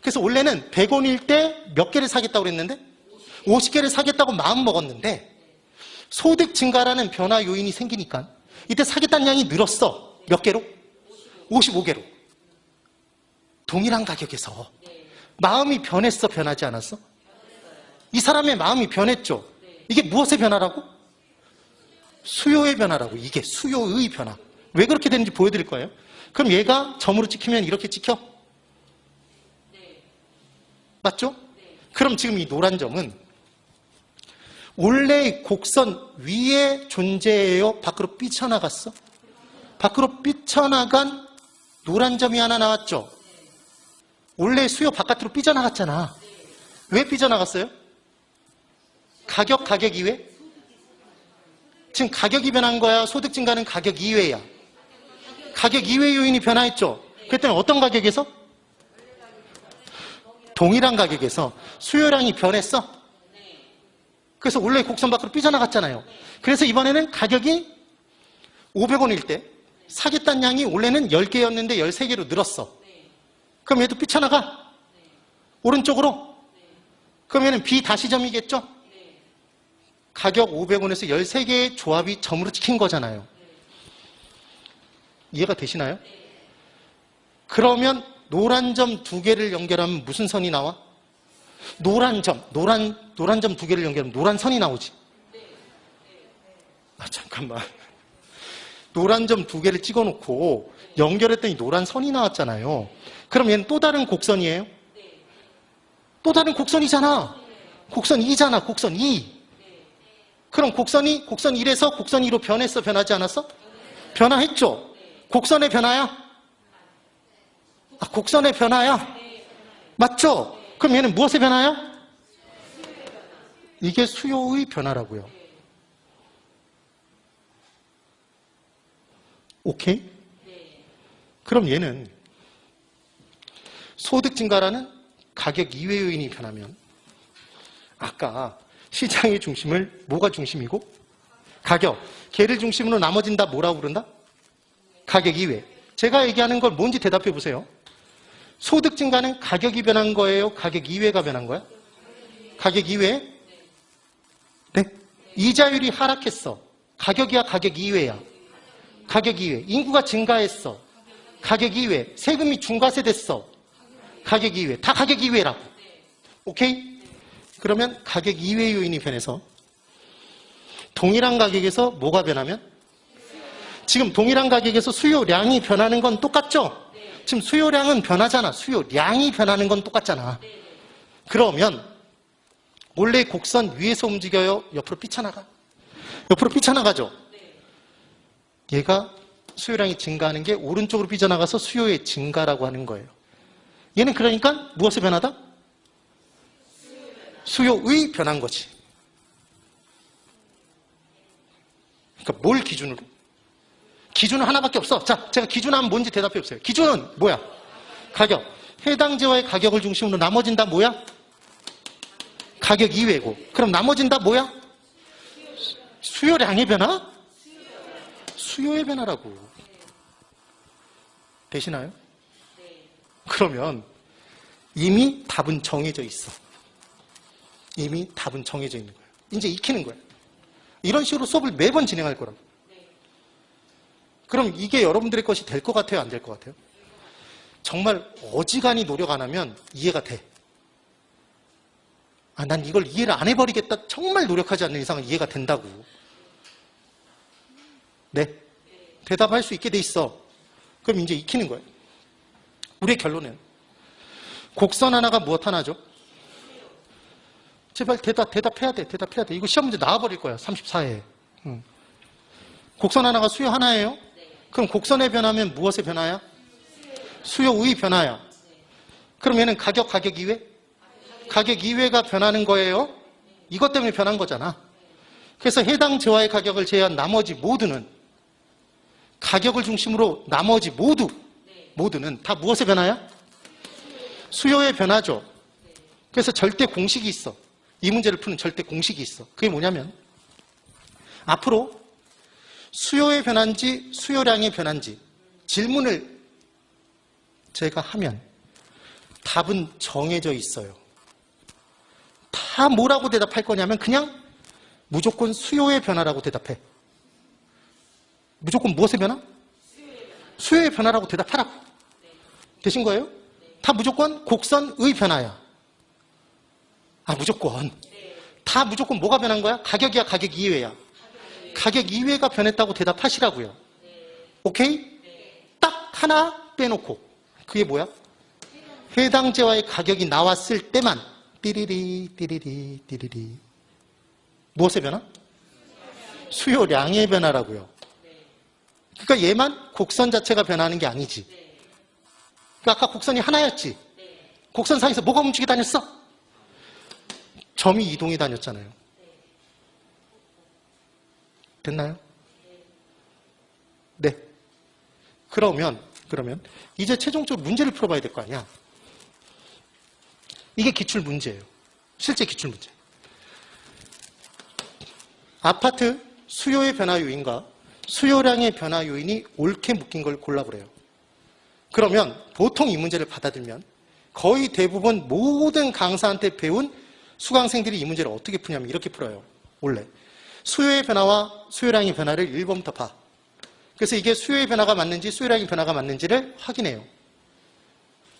[SPEAKER 1] 그래서 원래는 100원일 때 몇 개를 사겠다고 그랬는데 50개를 사겠다고 마음 먹었는데 소득 증가라는 변화 요인이 생기니까 이때 사겠다는 양이 늘었어. 몇 개로? 55개로. 동일한 가격에서. 마음이 변했어, 변하지 않았어? 이 사람의 마음이 변했죠. 이게 무엇의 변화라고? 수요의 변화라고. 이게 수요의 변화. 왜 그렇게 되는지 보여드릴 거예요. 그럼 얘가 점으로 찍히면 이렇게 찍혀? 맞죠? 그럼 지금 이 노란 점은 원래 곡선 위에 존재해요? 밖으로 삐쳐나갔어? 밖으로 삐쳐나간 노란 점이 하나 나왔죠? 원래 수요 바깥으로 삐져나갔잖아. 왜 삐져나갔어요? 가격 이외? 지금 가격이 변한 거야? 소득 증가는 가격 이외야? 가격 이외 요인이 변화했죠? 그랬더니 어떤 가격에서? 동일한 가격에서 수요량이 변했어? 그래서 원래 곡선 밖으로 삐져나갔잖아요. 그래서 이번에는 가격이 500원일 때 사겠다는 양이 원래는 10개였는데 13개로 늘었어. 그럼 얘도 삐쳐나가? 오른쪽으로? 그러면 B 다시 점이겠죠? 가격 500원에서 13개의 조합이 점으로 찍힌 거잖아요. 이해가 되시나요? 그러면 노란 점 2개를 연결하면 무슨 선이 나와? 노란 점 2개를 연결하면 노란 선이 나오지. 잠깐만. 노란 점 2개를 찍어놓고 연결했더니 노란 선이 나왔잖아요. 그럼 얘는 또 다른 곡선이에요? 또 다른 곡선이잖아. 곡선 2잖아. 곡선 2. 그럼 곡선 1에서 곡선 2로 변했어? 변하지 않았어? 변화했죠? 곡선의 변화야? 곡선의 변화야? 맞죠? 그럼 얘는 무엇의 변화야? 이게 수요의 변화라고요. 오케이? 그럼 얘는 소득 증가라는 가격 이외 요인이 변하면 아까 시장의 중심을 뭐가 중심이고? 가격. 걔를 중심으로 나머진 다 뭐라고 부른다? 가격 이외. 제가 얘기하는 걸 뭔지 대답해 보세요. 소득 증가는 가격이 변한 거예요? 가격 이외가 변한 거야? 가격 이외? 네. 이자율이 하락했어. 가격이야, 가격 이외야? 가격 이외. 인구가 증가했어. 가격 이외. 세금이 중과세 됐어. 가격 이외. 다 가격 이외라고. 오케이? 그러면 가격 이외 요인이 변해서 동일한 가격에서 뭐가 변하면? 지금 동일한 가격에서 수요량이 변하는 건 똑같죠? 지금 수요량은 변하잖아. 수요량이 변하는 건 똑같잖아. 그러면 원래 곡선 위에서 움직여요? 옆으로 삐쳐나가? 옆으로 삐쳐나가죠? 얘가 수요량이 증가하는 게 오른쪽으로 삐져나가서 수요의 증가라고 하는 거예요. 얘는 그러니까 무엇의 변화다? 수요의 변한 거지. 그러니까 뭘 기준으로? 기준은 하나밖에 없어. 자, 제가 기준 하면 뭔지 대답해 보세요. 기준은 뭐야? 가격. 해당지와의 가격을 중심으로 나머진 다 뭐야? 가격 이외고. 그럼 나머진 다 뭐야? 수요량의 변화? 수요의 변화라고. 되시나요? 그러면 이미 답은 정해져 있어. 이미 답은 정해져 있는 거예요. 이제 익히는 거예요. 이런 식으로 수업을 매번 진행할 거라고. 그럼 이게 여러분들의 것이 될 것 같아요? 안 될 것 같아요? 정말 어지간히 노력 안 하면 이해가 돼. 난 이걸 이해를 안 해버리겠다. 정말 노력하지 않는 이상은 이해가 된다고. 네. 대답할 수 있게 돼 있어. 그럼 이제 익히는 거예요. 우리의 결론은 곡선 하나가 무엇 하나죠? 제발 대답해야 돼. 대답해야 돼. 이거 시험 문제 나와버릴 거야. 34회. 곡선 하나가 수요 하나예요? 그럼 곡선의 변화면 무엇의 변화야? 수요의 변화야. 그럼 얘는 가격 이외? 가격 이외가 변하는 거예요? 이것 때문에 변한 거잖아. 그래서 해당 재화의 가격을 제외한 나머지 모두는 가격을 중심으로 나머지 모두는 다 무엇의 변화야? 수요의 변화죠. 그래서 절대 공식이 있어. 이 문제를 푸는 절대 공식이 있어. 그게 뭐냐면 앞으로 수요의 변화인지 수요량의 변화인지 질문을 제가 하면 답은 정해져 있어요. 다 뭐라고 대답할 거냐면 그냥 무조건 수요의 변화라고 대답해. 무조건 무엇의 변화? 수요의 변화라고 대답하라고. 되신 거예요? 다 무조건 곡선의 변화야. 무조건. 다 무조건 뭐가 변한 거야? 가격이야, 가격 이외야? 가격 이외가 변했다고 대답하시라고요. 오케이? 딱 하나 빼놓고. 그게 뭐야? 해당 재화의 가격이 나왔을 때만 띠리리 무엇의 변화? 수요량의 변화라고요. 그러니까 얘만 곡선 자체가 변하는 게 아니지. 그러니까 아까 곡선이 하나였지. 곡선 사이에서 뭐가 움직여 다녔어? 점이 이동해 다녔잖아요. 됐나요? 네. 그러면 이제 최종적으로 문제를 풀어봐야 될 거 아니야. 이게 기출 문제예요. 실제 기출 문제. 아파트 수요의 변화 요인과 수요량의 변화 요인이 옳게 묶인 걸 골라보래요. 그러면 보통 이 문제를 받아들면 거의 대부분 모든 강사한테 배운 수강생들이 이 문제를 어떻게 푸냐면 이렇게 풀어요. 원래 수요의 변화와 수요량의 변화를 1번부터 봐. 그래서 이게 수요의 변화가 맞는지 수요량의 변화가 맞는지를 확인해요.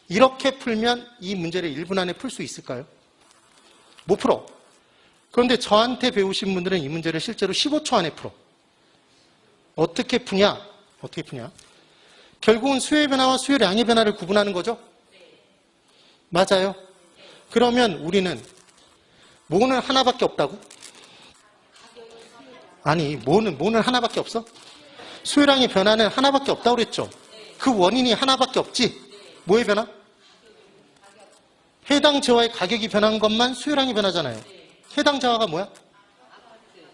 [SPEAKER 1] 이렇게 풀면 이 문제를 1분 안에 풀 수 있을까요? 못 풀어. 그런데 저한테 배우신 분들은 이 문제를 실제로 15초 안에 풀어. 어떻게 푸냐? 어떻게 푸냐? 결국은 수요의 변화와 수요량의 변화를 구분하는 거죠? 맞아요. 그러면 우리는 뭐는 하나밖에 없다고? 아니, 뭐는 하나밖에 없어? 수요량의 변화는 하나밖에 없다고 그랬죠? 그 원인이 하나밖에 없지? 뭐의 변화? 해당 재화의 가격이 변한 것만 수요량이 변하잖아요. 해당 재화가 뭐야?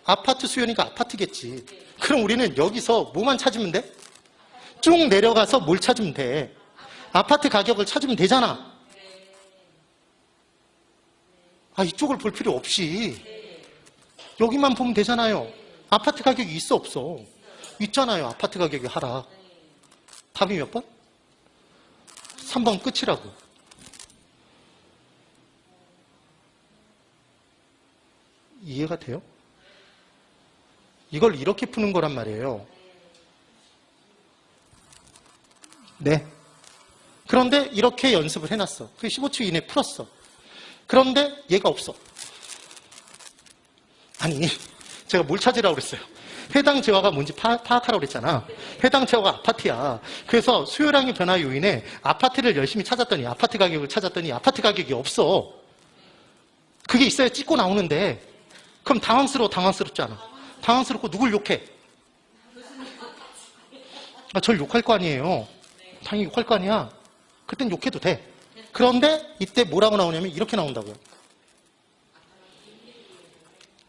[SPEAKER 1] 아파트 수요니까 아파트겠지. 그럼 우리는 여기서 뭐만 찾으면 돼? 쭉 내려가서 뭘 찾으면 돼? 아파트 가격을 찾으면 되잖아. 이쪽을 볼 필요 없이 여기만 보면 되잖아요. 아파트 가격이 있어 없어? 있잖아요. 아파트 가격이 하락. 답이 몇 번? 3번 끝이라고. 이해가 돼요? 이걸 이렇게 푸는 거란 말이에요. 네. 그런데 이렇게 연습을 해놨어. 그게 15초 이내에 풀었어. 그런데 얘가 없어. 아니, 제가 뭘 찾으라고 그랬어요? 해당 재화가 뭔지 파악하라고 그랬잖아. 해당 재화가 아파트야. 그래서 수요량의 변화 요인에 아파트를 열심히 찾았더니 아파트 가격을 찾았더니 아파트 가격이 없어. 그게 있어야 찍고 나오는데 그럼 당황스럽잖아. 당황스럽고 누굴 욕해? 절 욕할 거 아니에요. 당연히 욕할 거 아니야. 그땐 욕해도 돼. 그런데 이때 뭐라고 나오냐면 이렇게 나온다고요.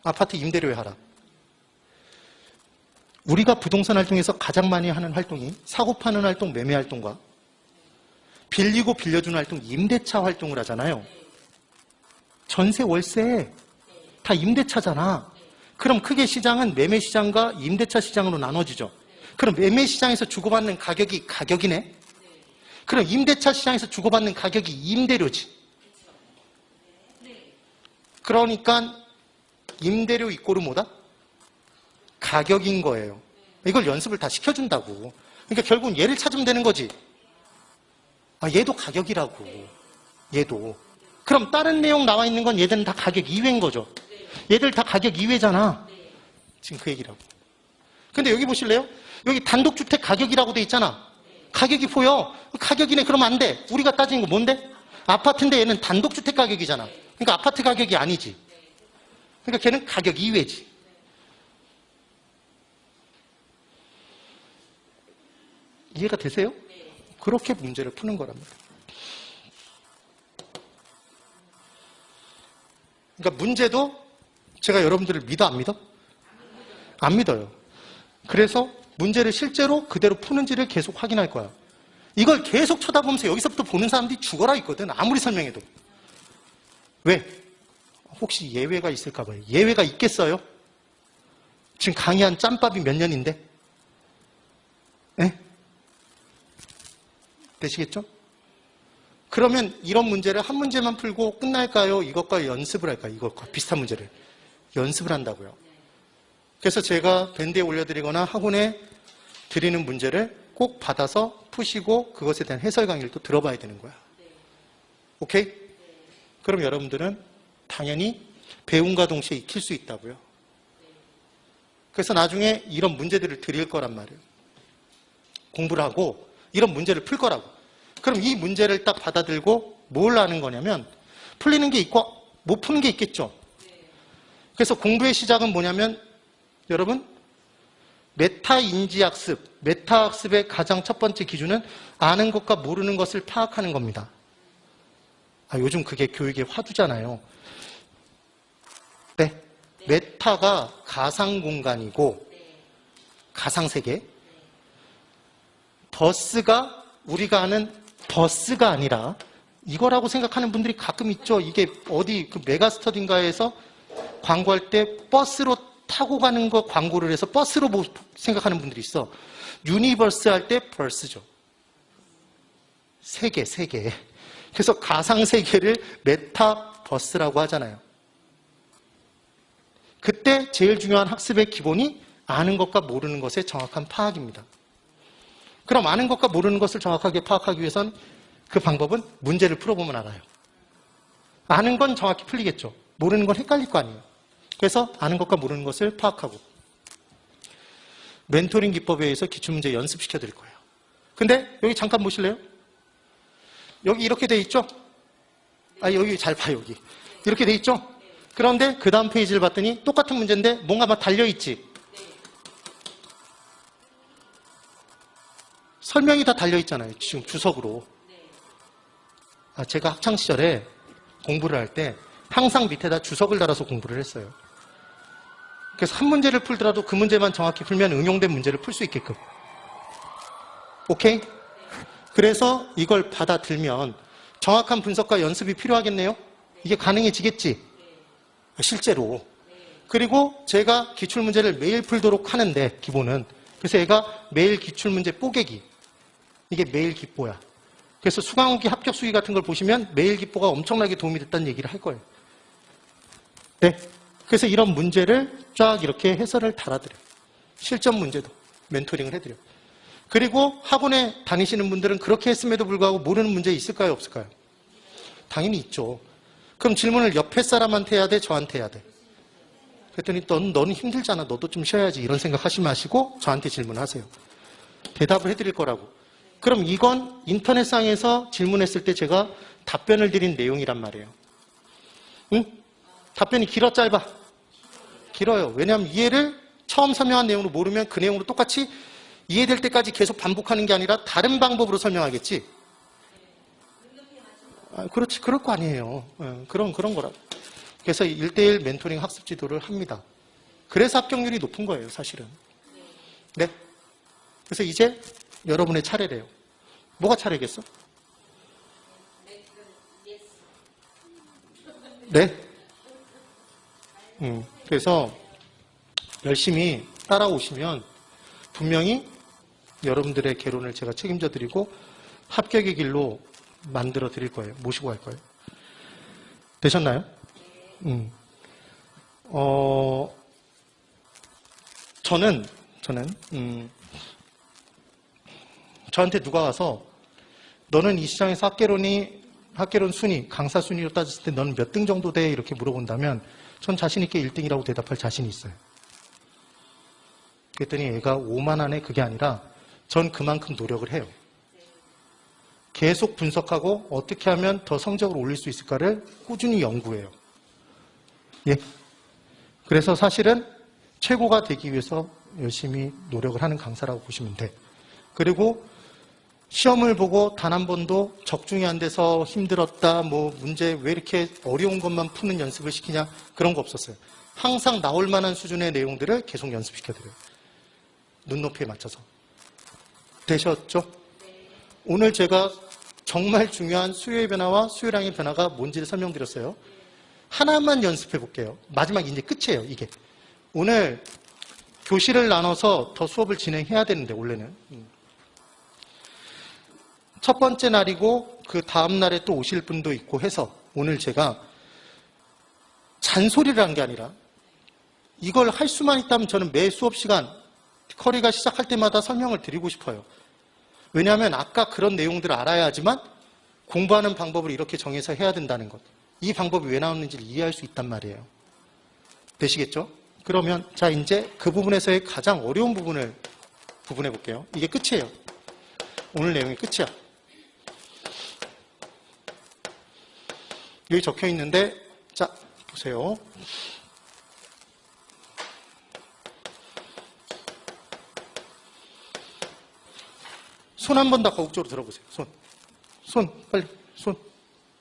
[SPEAKER 1] 아파트 임대료의 하락. 우리가 부동산 활동에서 가장 많이 하는 활동이 사고 파는 활동, 매매 활동과 빌리고 빌려주는 활동, 임대차 활동을 하잖아요. 전세, 월세 다 임대차잖아. 그럼 크게 시장은 매매 시장과 임대차 시장으로 나눠지죠. 그럼 매매 시장에서 주고받는 가격이 가격이네? 그럼 임대차 시장에서 주고받는 가격이 임대료지. 그러니까 임대료 이꼬르 뭐다? 가격인 거예요. 이걸 연습을 다 시켜준다고. 그러니까 결국은 얘를 찾으면 되는 거지. 얘도 가격이라고. 얘도. 그럼 다른 내용 나와 있는 건 얘들은 다 가격 이외인 거죠. 얘들 다 가격 이외잖아. 지금 그 얘기라고. 근데 여기 보실래요? 여기 단독주택 가격이라고 돼 있잖아. 가격이 보여. 가격이네. 그러면 안 돼. 우리가 따지는 거 뭔데? 아파트인데 얘는 단독주택 가격이잖아. 그러니까 아파트 가격이 아니지. 그러니까 걔는 가격 이외지. 이해가 되세요? 그렇게 문제를 푸는 거랍니다. 그러니까 문제도 제가 여러분들을 믿어 안 믿어? 안 믿어요. 그래서 문제를 실제로 그대로 푸는지를 계속 확인할 거야. 이걸 계속 쳐다보면서 여기서부터 보는 사람들이 죽어라 있거든. 아무리 설명해도. 왜? 혹시 예외가 있을까 봐요. 예외가 있겠어요? 지금 강의한 짬밥이 몇 년인데? 네? 되시겠죠? 그러면 이런 문제를 한 문제만 풀고 끝날까요? 이것과 연습을 할까요? 이것과 비슷한 문제를. 연습을 한다고요. 그래서 제가 밴드에 올려드리거나 학원에 드리는 문제를 꼭 받아서 푸시고 그것에 대한 해설 강의를 또 들어봐야 되는 거야. 오케이? 그럼 여러분들은 당연히 배움과 동시에 익힐 수 있다고요. 그래서 나중에 이런 문제들을 드릴 거란 말이에요. 공부를 하고 이런 문제를 풀 거라고. 그럼 이 문제를 딱 받아들고 뭘 하는 거냐면 풀리는 게 있고 못 푸는 게 있겠죠. 그래서 공부의 시작은 뭐냐면 여러분 메타 인지학습, 메타학습의 가장 첫 번째 기준은 아는 것과 모르는 것을 파악하는 겁니다. 요즘 그게 교육의 화두잖아요. 네. 메타가 가상공간이고 가상세계, 버스가 우리가 아는 버스가 아니라 이거라고 생각하는 분들이 가끔 있죠. 이게 어디 그 메가스터디인가에서 광고할 때 버스로 타고 가는 거 광고를 해서 버스로 생각하는 분들이 있어. 유니버스 할 때 벌스죠. 세계. 그래서 가상세계를 메타버스라고 하잖아요. 그때 제일 중요한 학습의 기본이 아는 것과 모르는 것의 정확한 파악입니다. 그럼 아는 것과 모르는 것을 정확하게 파악하기 위해선 그 방법은 문제를 풀어보면 알아요. 아는 건 정확히 풀리겠죠. 모르는 건 헷갈릴 거 아니에요. 그래서 아는 것과 모르는 것을 파악하고 멘토링 기법에 의해서 기출문제 연습시켜 드릴 거예요. 근데 여기 잠깐 보실래요? 여기 이렇게 돼 있죠? 여기 잘 봐, 여기. 이렇게 돼 있죠? 그런데 그 다음 페이지를 봤더니 똑같은 문제인데 뭔가 막 달려있지? 설명이 다 달려있잖아요. 지금 주석으로. 제가 학창시절에 공부를 할 때 항상 밑에다 주석을 달아서 공부를 했어요. 그래서 한 문제를 풀더라도 그 문제만 정확히 풀면 응용된 문제를 풀 수 있게끔. 오케이? 그래서 이걸 받아들면 정확한 분석과 연습이 필요하겠네요? 이게 가능해지겠지? 실제로. 그리고 제가 기출문제를 매일 풀도록 하는데, 기본은. 그래서 얘가 매일 기출문제 뽀개기. 이게 매일 기뽀야. 그래서 수강후기 합격 수기 같은 걸 보시면 매일 기뽀가 엄청나게 도움이 됐다는 얘기를 할 거예요. 네. 그래서 이런 문제를 쫙 이렇게 해설을 달아드려요. 실전 문제도 멘토링을 해드려요. 그리고 학원에 다니시는 분들은 그렇게 했음에도 불구하고 모르는 문제 있을까요? 없을까요? 당연히 있죠. 그럼 질문을 옆에 사람한테 해야 돼? 저한테 해야 돼? 그랬더니 너는 힘들잖아. 너도 좀 쉬어야지. 이런 생각 하지 마시고 저한테 질문하세요. 대답을 해드릴 거라고. 그럼 이건 인터넷상에서 질문했을 때 제가 답변을 드린 내용이란 말이에요. 응? 답변이 길어 짧아? 길어요. 왜냐하면 이해를 처음 설명한 내용으로 모르면 그 내용으로 똑같이 이해될 때까지 계속 반복하는 게 아니라 다른 방법으로 설명하겠지? 그렇지. 그럴 거 아니에요. 그런 거라고. 그래서 1:1 멘토링 학습 지도를 합니다. 그래서 합격률이 높은 거예요, 사실은. 네. 그래서 이제 여러분의 차례래요. 뭐가 차례겠어? 네. 그래서 열심히 따라오시면 분명히 여러분들의 개론을 제가 책임져 드리고 합격의 길로 만들어 드릴 거예요. 모시고 갈 거예요. 되셨나요? 저는 저한테 누가 와서 너는 이 시장에서 학개론 순위, 강사 순위로 따졌을 때 너는 몇 등 정도 돼? 이렇게 물어본다면 전 자신 있게 1등이라고 대답할 자신이 있어요. 그랬더니 얘가 5만 안에 그게 아니라 전 그만큼 노력을 해요. 계속 분석하고 어떻게 하면 더 성적을 올릴 수 있을까를 꾸준히 연구해요. 예. 그래서 사실은 최고가 되기 위해서 열심히 노력을 하는 강사라고 보시면 돼. 그리고 시험을 보고 단 한 번도 적중이 안 돼서 힘들었다, 문제 왜 이렇게 어려운 것만 푸는 연습을 시키냐, 그런 거 없었어요. 항상 나올 만한 수준의 내용들을 계속 연습시켜드려요. 눈높이에 맞춰서. 되셨죠? 오늘 제가 정말 중요한 수요의 변화와 수요량의 변화가 뭔지를 설명드렸어요. 하나만 연습해 볼게요. 마지막 이제 끝이에요, 이게. 오늘 교실을 나눠서 더 수업을 진행해야 되는데, 원래는. 첫 번째 날이고 그 다음 날에 또 오실 분도 있고 해서 오늘 제가 잔소리를 한 게 아니라 이걸 할 수만 있다면 저는 매 수업 시간 커리가 시작할 때마다 설명을 드리고 싶어요. 왜냐하면 아까 그런 내용들을 알아야 하지만 공부하는 방법을 이렇게 정해서 해야 된다는 것. 이 방법이 왜 나오는지를 이해할 수 있단 말이에요. 되시겠죠? 그러면 자 이제 그 부분에서의 가장 어려운 부분을 구분해 볼게요. 이게 끝이에요. 오늘 내용이 끝이야. 여기 적혀 있는데 자 보세요. 손 한 번 더 거국적으로 들어보세요. 손 빨리 손.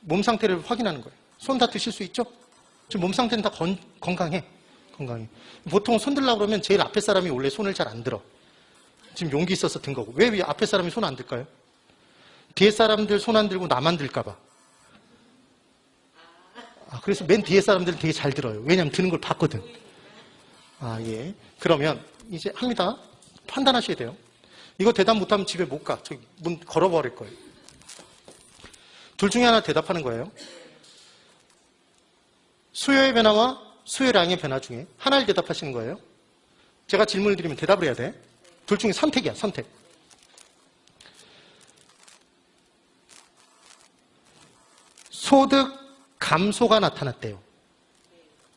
[SPEAKER 1] 몸 상태를 확인하는 거예요. 손 다 드실 수 있죠? 지금 몸 상태는 다 건강해. 보통 손 들려고 그러면 제일 앞에 사람이 원래 손을 잘 안 들어. 지금 용기 있어서 든 거고. 왜 앞에 사람이 손 안 들까요? 뒤에 사람들 손 안 들고 나만 들까 봐. 그래서 맨 뒤에 사람들은 되게 잘 들어요. 왜냐하면 드는 걸 봤거든. 예. 그러면 이제 합니다. 판단하셔야 돼요. 이거 대답 못하면 집에 못 가. 저기 문 걸어버릴 거예요. 둘 중에 하나 대답하는 거예요. 수요의 변화와 수요량의 변화 중에 하나를 대답하시는 거예요. 제가 질문을 드리면 대답을 해야 돼. 둘 중에 선택이야, 선택. 소득 감소가 나타났대요.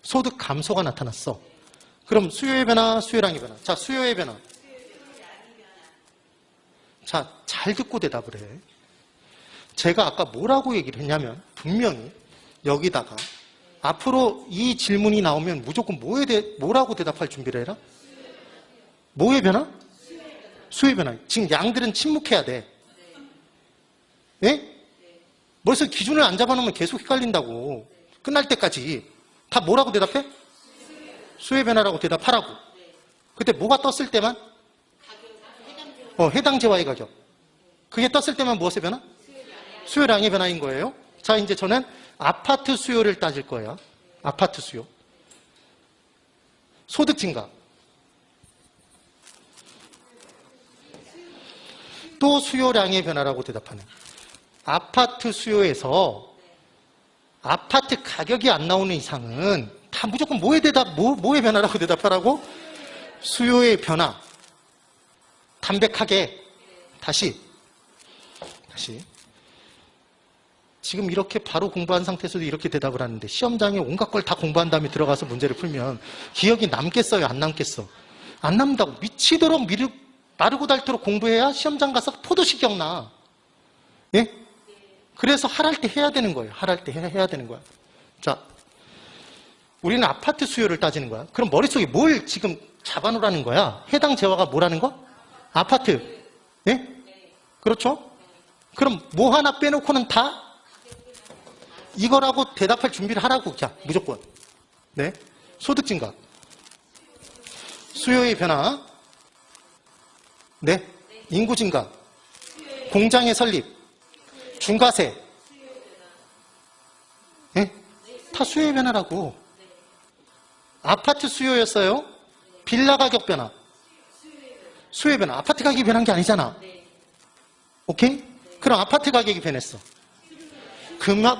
[SPEAKER 1] 소득 감소가 나타났어. 그럼 수요의 변화, 수요량의 변화. 자, 수요의 변화. 자, 잘 듣고 대답을 해. 제가 아까 뭐라고 얘기를 했냐면 분명히 여기다가 앞으로 이 질문이 나오면 무조건 뭐라고 대답할 준비를 해라? 뭐의 변화? 수요의 변화. 지금 양들은 침묵해야 돼. 예? 벌써 기준을 안 잡아놓으면 계속 헷갈린다고. 끝날 때까지. 다 뭐라고 대답해? 수요의 변화라고 대답하라고. 그때 뭐가 떴을 때만? 해당 재화의 가격. 그게 떴을 때만 무엇의 변화? 수요량의 변화인 거예요. 자, 이제 저는 아파트 수요를 따질 거예요. 아파트 수요. 소득 증가. 또 수요량의 변화라고 대답하는. 아파트 수요에서 아파트 가격이 안 나오는 이상은 다 무조건 뭐의 변화라고 대답하라고? 수요의 변화. 담백하게. 다시. 지금 이렇게 바로 공부한 상태에서도 이렇게 대답을 하는데 시험장에 온갖 걸 다 공부한 다음에 들어가서 문제를 풀면 기억이 남겠어요? 안 남겠어? 안 남는다고. 미치도록 마르고 닳도록 공부해야 시험장 가서 포도식 기억나. 예? 그래서 할할 때 해야 되는 거예요. 할할 때 해야 되는 거야. 자, 우리는 아파트 수요를 따지는 거야. 그럼 머릿속에 뭘 지금 잡아놓으라는 거야? 해당 재화가 뭐라는 거? 아파트. 예? 그렇죠? 그럼 뭐 하나 빼놓고는 다 이거라고 대답할 준비를 하라고. 자, 무조건. 네. 소득 증가. 수요의 변화. 네. 인구 증가. 공장의 설립. 중과세. 네? 다 수요의 변화라고. 아파트 수요였어요. 빌라 가격 변화. 수요의 변화. 아파트 가격이 변한 게 아니잖아. 오케이? 그럼 아파트 가격이 변했어.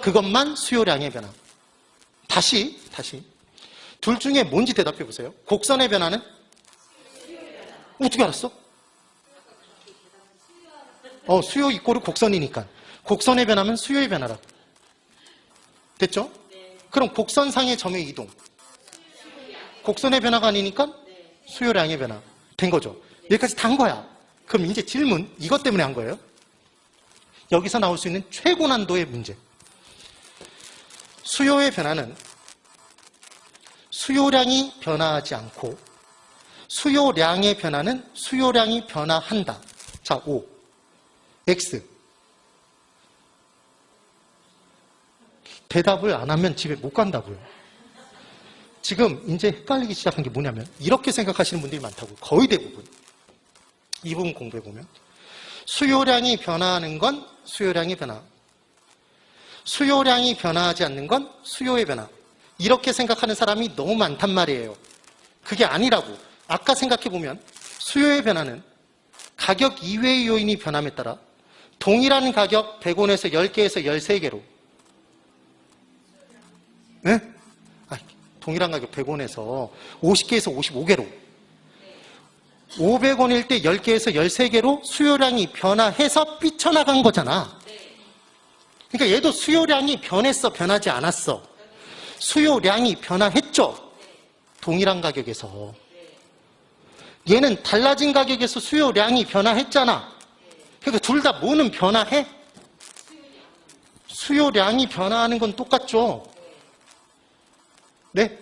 [SPEAKER 1] 그것만 수요량의 변화. 다시. 둘 중에 뭔지 대답해 보세요. 곡선의 변화는? 어떻게 알았어? 수요 이꼬르 곡선이니까. 곡선의 변화면 수요의 변화라고. 됐죠? 그럼 곡선상의 점의 이동. 곡선의 변화가 아니니까 수요량의 변화. 된 거죠. 여기까지 다 한 거야. 그럼 이제 질문, 이것 때문에 한 거예요. 여기서 나올 수 있는 최고 난도의 문제. 수요의 변화는 수요량이 변화하지 않고 수요량의 변화는 수요량이 변화한다. 자, O. X. 대답을 안 하면 집에 못 간다고요. 지금 이제 헷갈리기 시작한 게 뭐냐면 이렇게 생각하시는 분들이 많다고. 거의 대부분. 이 부분 공부해보면 수요량이 변화하는 건 수요량의 변화. 수요량이 변화하지 않는 건 수요의 변화. 이렇게 생각하는 사람이 너무 많단 말이에요. 그게 아니라고. 아까 생각해보면 수요의 변화는 가격 이외의 요인이 변함에 따라 동일한 가격 100원에서 10개에서 13개로. 네? 동일한 가격 100원에서 50개에서 55개로. 500원일 때 10개에서 13개로 수요량이 변화해서 삐쳐나간 거잖아. 그러니까 얘도 수요량이 변했어, 변하지 않았어? 수요량이 변화했죠. 동일한 가격에서. 얘는 달라진 가격에서 수요량이 변화했잖아. 그러니까 둘 다 뭐는 변화해? 수요량이 변화하는 건 똑같죠. 네?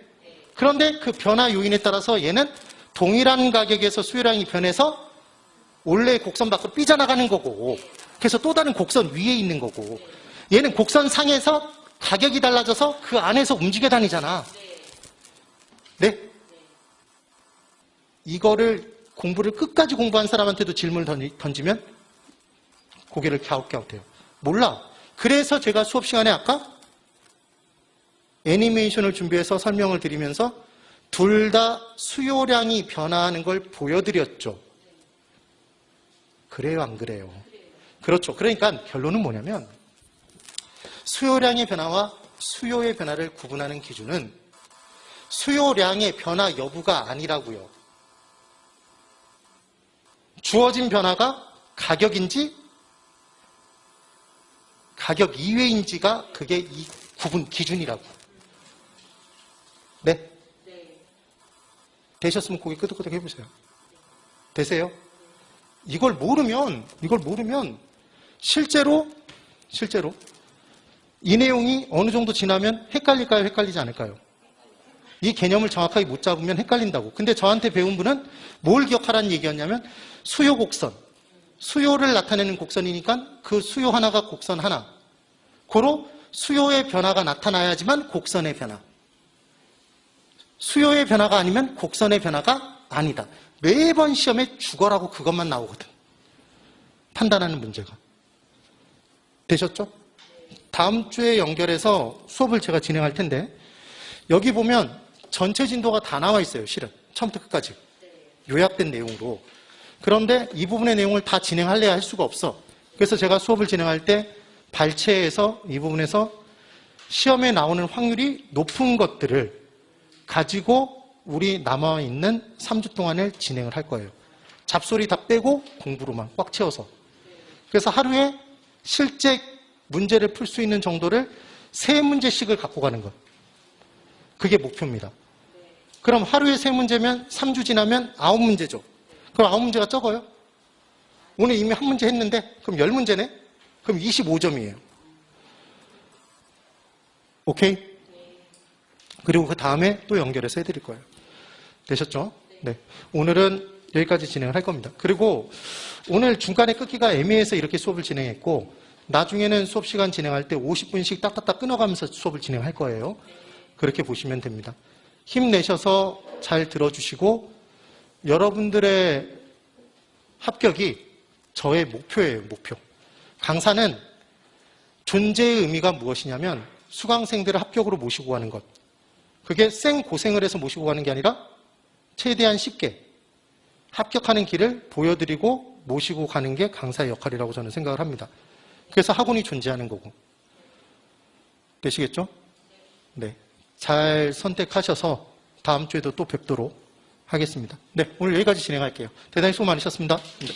[SPEAKER 1] 그런데 그 변화 요인에 따라서 얘는 동일한 가격에서 수요량이 변해서 원래 곡선 밖으로 삐져나가는 거고, 그래서 또 다른 곡선 위에 있는 거고, 얘는 곡선 상에서 가격이 달라져서 그 안에서 움직여 다니잖아. 네? 이거를 공부를 끝까지 공부한 사람한테도 질문을 던지면 고개를 갸웃갸웃해요. 몰라. 그래서 제가 수업 시간에 아까 애니메이션을 준비해서 설명을 드리면서 둘 다 수요량이 변화하는 걸 보여드렸죠. 그래요, 안 그래요? 그렇죠. 그러니까 결론은 뭐냐면 수요량의 변화와 수요의 변화를 구분하는 기준은 수요량의 변화 여부가 아니라고요. 주어진 변화가 가격인지 가격 이외인지가 그게 이 구분 기준이라고. 네? 되셨으면 고개 끄덕끄덕 해보세요. 되세요? 이걸 모르면 실제로 이 내용이 어느 정도 지나면 헷갈릴까요? 헷갈리지 않을까요? 이 개념을 정확하게 못 잡으면 헷갈린다고. 근데 저한테 배운 분은 뭘 기억하라는 얘기였냐면 수요 곡선. 수요를 나타내는 곡선이니까 그 수요 하나가 곡선 하나. 고로 수요의 변화가 나타나야지만 곡선의 변화. 수요의 변화가 아니면 곡선의 변화가 아니다. 매번 시험에 죽어라고 그것만 나오거든. 판단하는 문제가. 되셨죠? 다음 주에 연결해서 수업을 제가 진행할 텐데 여기 보면 전체 진도가 다 나와 있어요. 실은 처음부터 끝까지 요약된 내용으로. 그런데 이 부분의 내용을 다 진행할래야 할 수가 없어. 그래서 제가 수업을 진행할 때 발췌해서 이 부분에서 시험에 나오는 확률이 높은 것들을 가지고 우리 남아있는 3주 동안을 진행을 할 거예요. 잡소리 다 빼고 공부로만 꽉 채워서. 그래서 하루에 실제 문제를 풀 수 있는 정도를 3문제씩을 갖고 가는 것. 그게 목표입니다. 그럼 하루에 3문제면 3주 지나면 9문제죠. 그럼 9문제가 적어요? 오늘 이미 1문제 했는데 그럼 10문제네? 그럼 25점이에요. 오케이? 그리고 그 다음에 또 연결해서 해드릴 거예요. 되셨죠? 네. 오늘은 여기까지 진행을 할 겁니다. 그리고 오늘 중간에 끊기가 애매해서 이렇게 수업을 진행했고 나중에는 수업 시간 진행할 때 50분씩 딱딱딱 끊어가면서 수업을 진행할 거예요. 그렇게 보시면 됩니다. 힘내셔서 잘 들어주시고 여러분들의 합격이 저의 목표예요. 목표. 강사는 존재의 의미가 무엇이냐면 수강생들을 합격으로 모시고 가는 것. 그게 생고생을 해서 모시고 가는 게 아니라 최대한 쉽게 합격하는 길을 보여드리고 모시고 가는 게 강사의 역할이라고 저는 생각을 합니다. 그래서 학원이 존재하는 거고. 되시겠죠? 네. 잘 선택하셔서 다음 주에도 또 뵙도록 하겠습니다. 네. 오늘 여기까지 진행할게요. 대단히 수고 많으셨습니다. 네.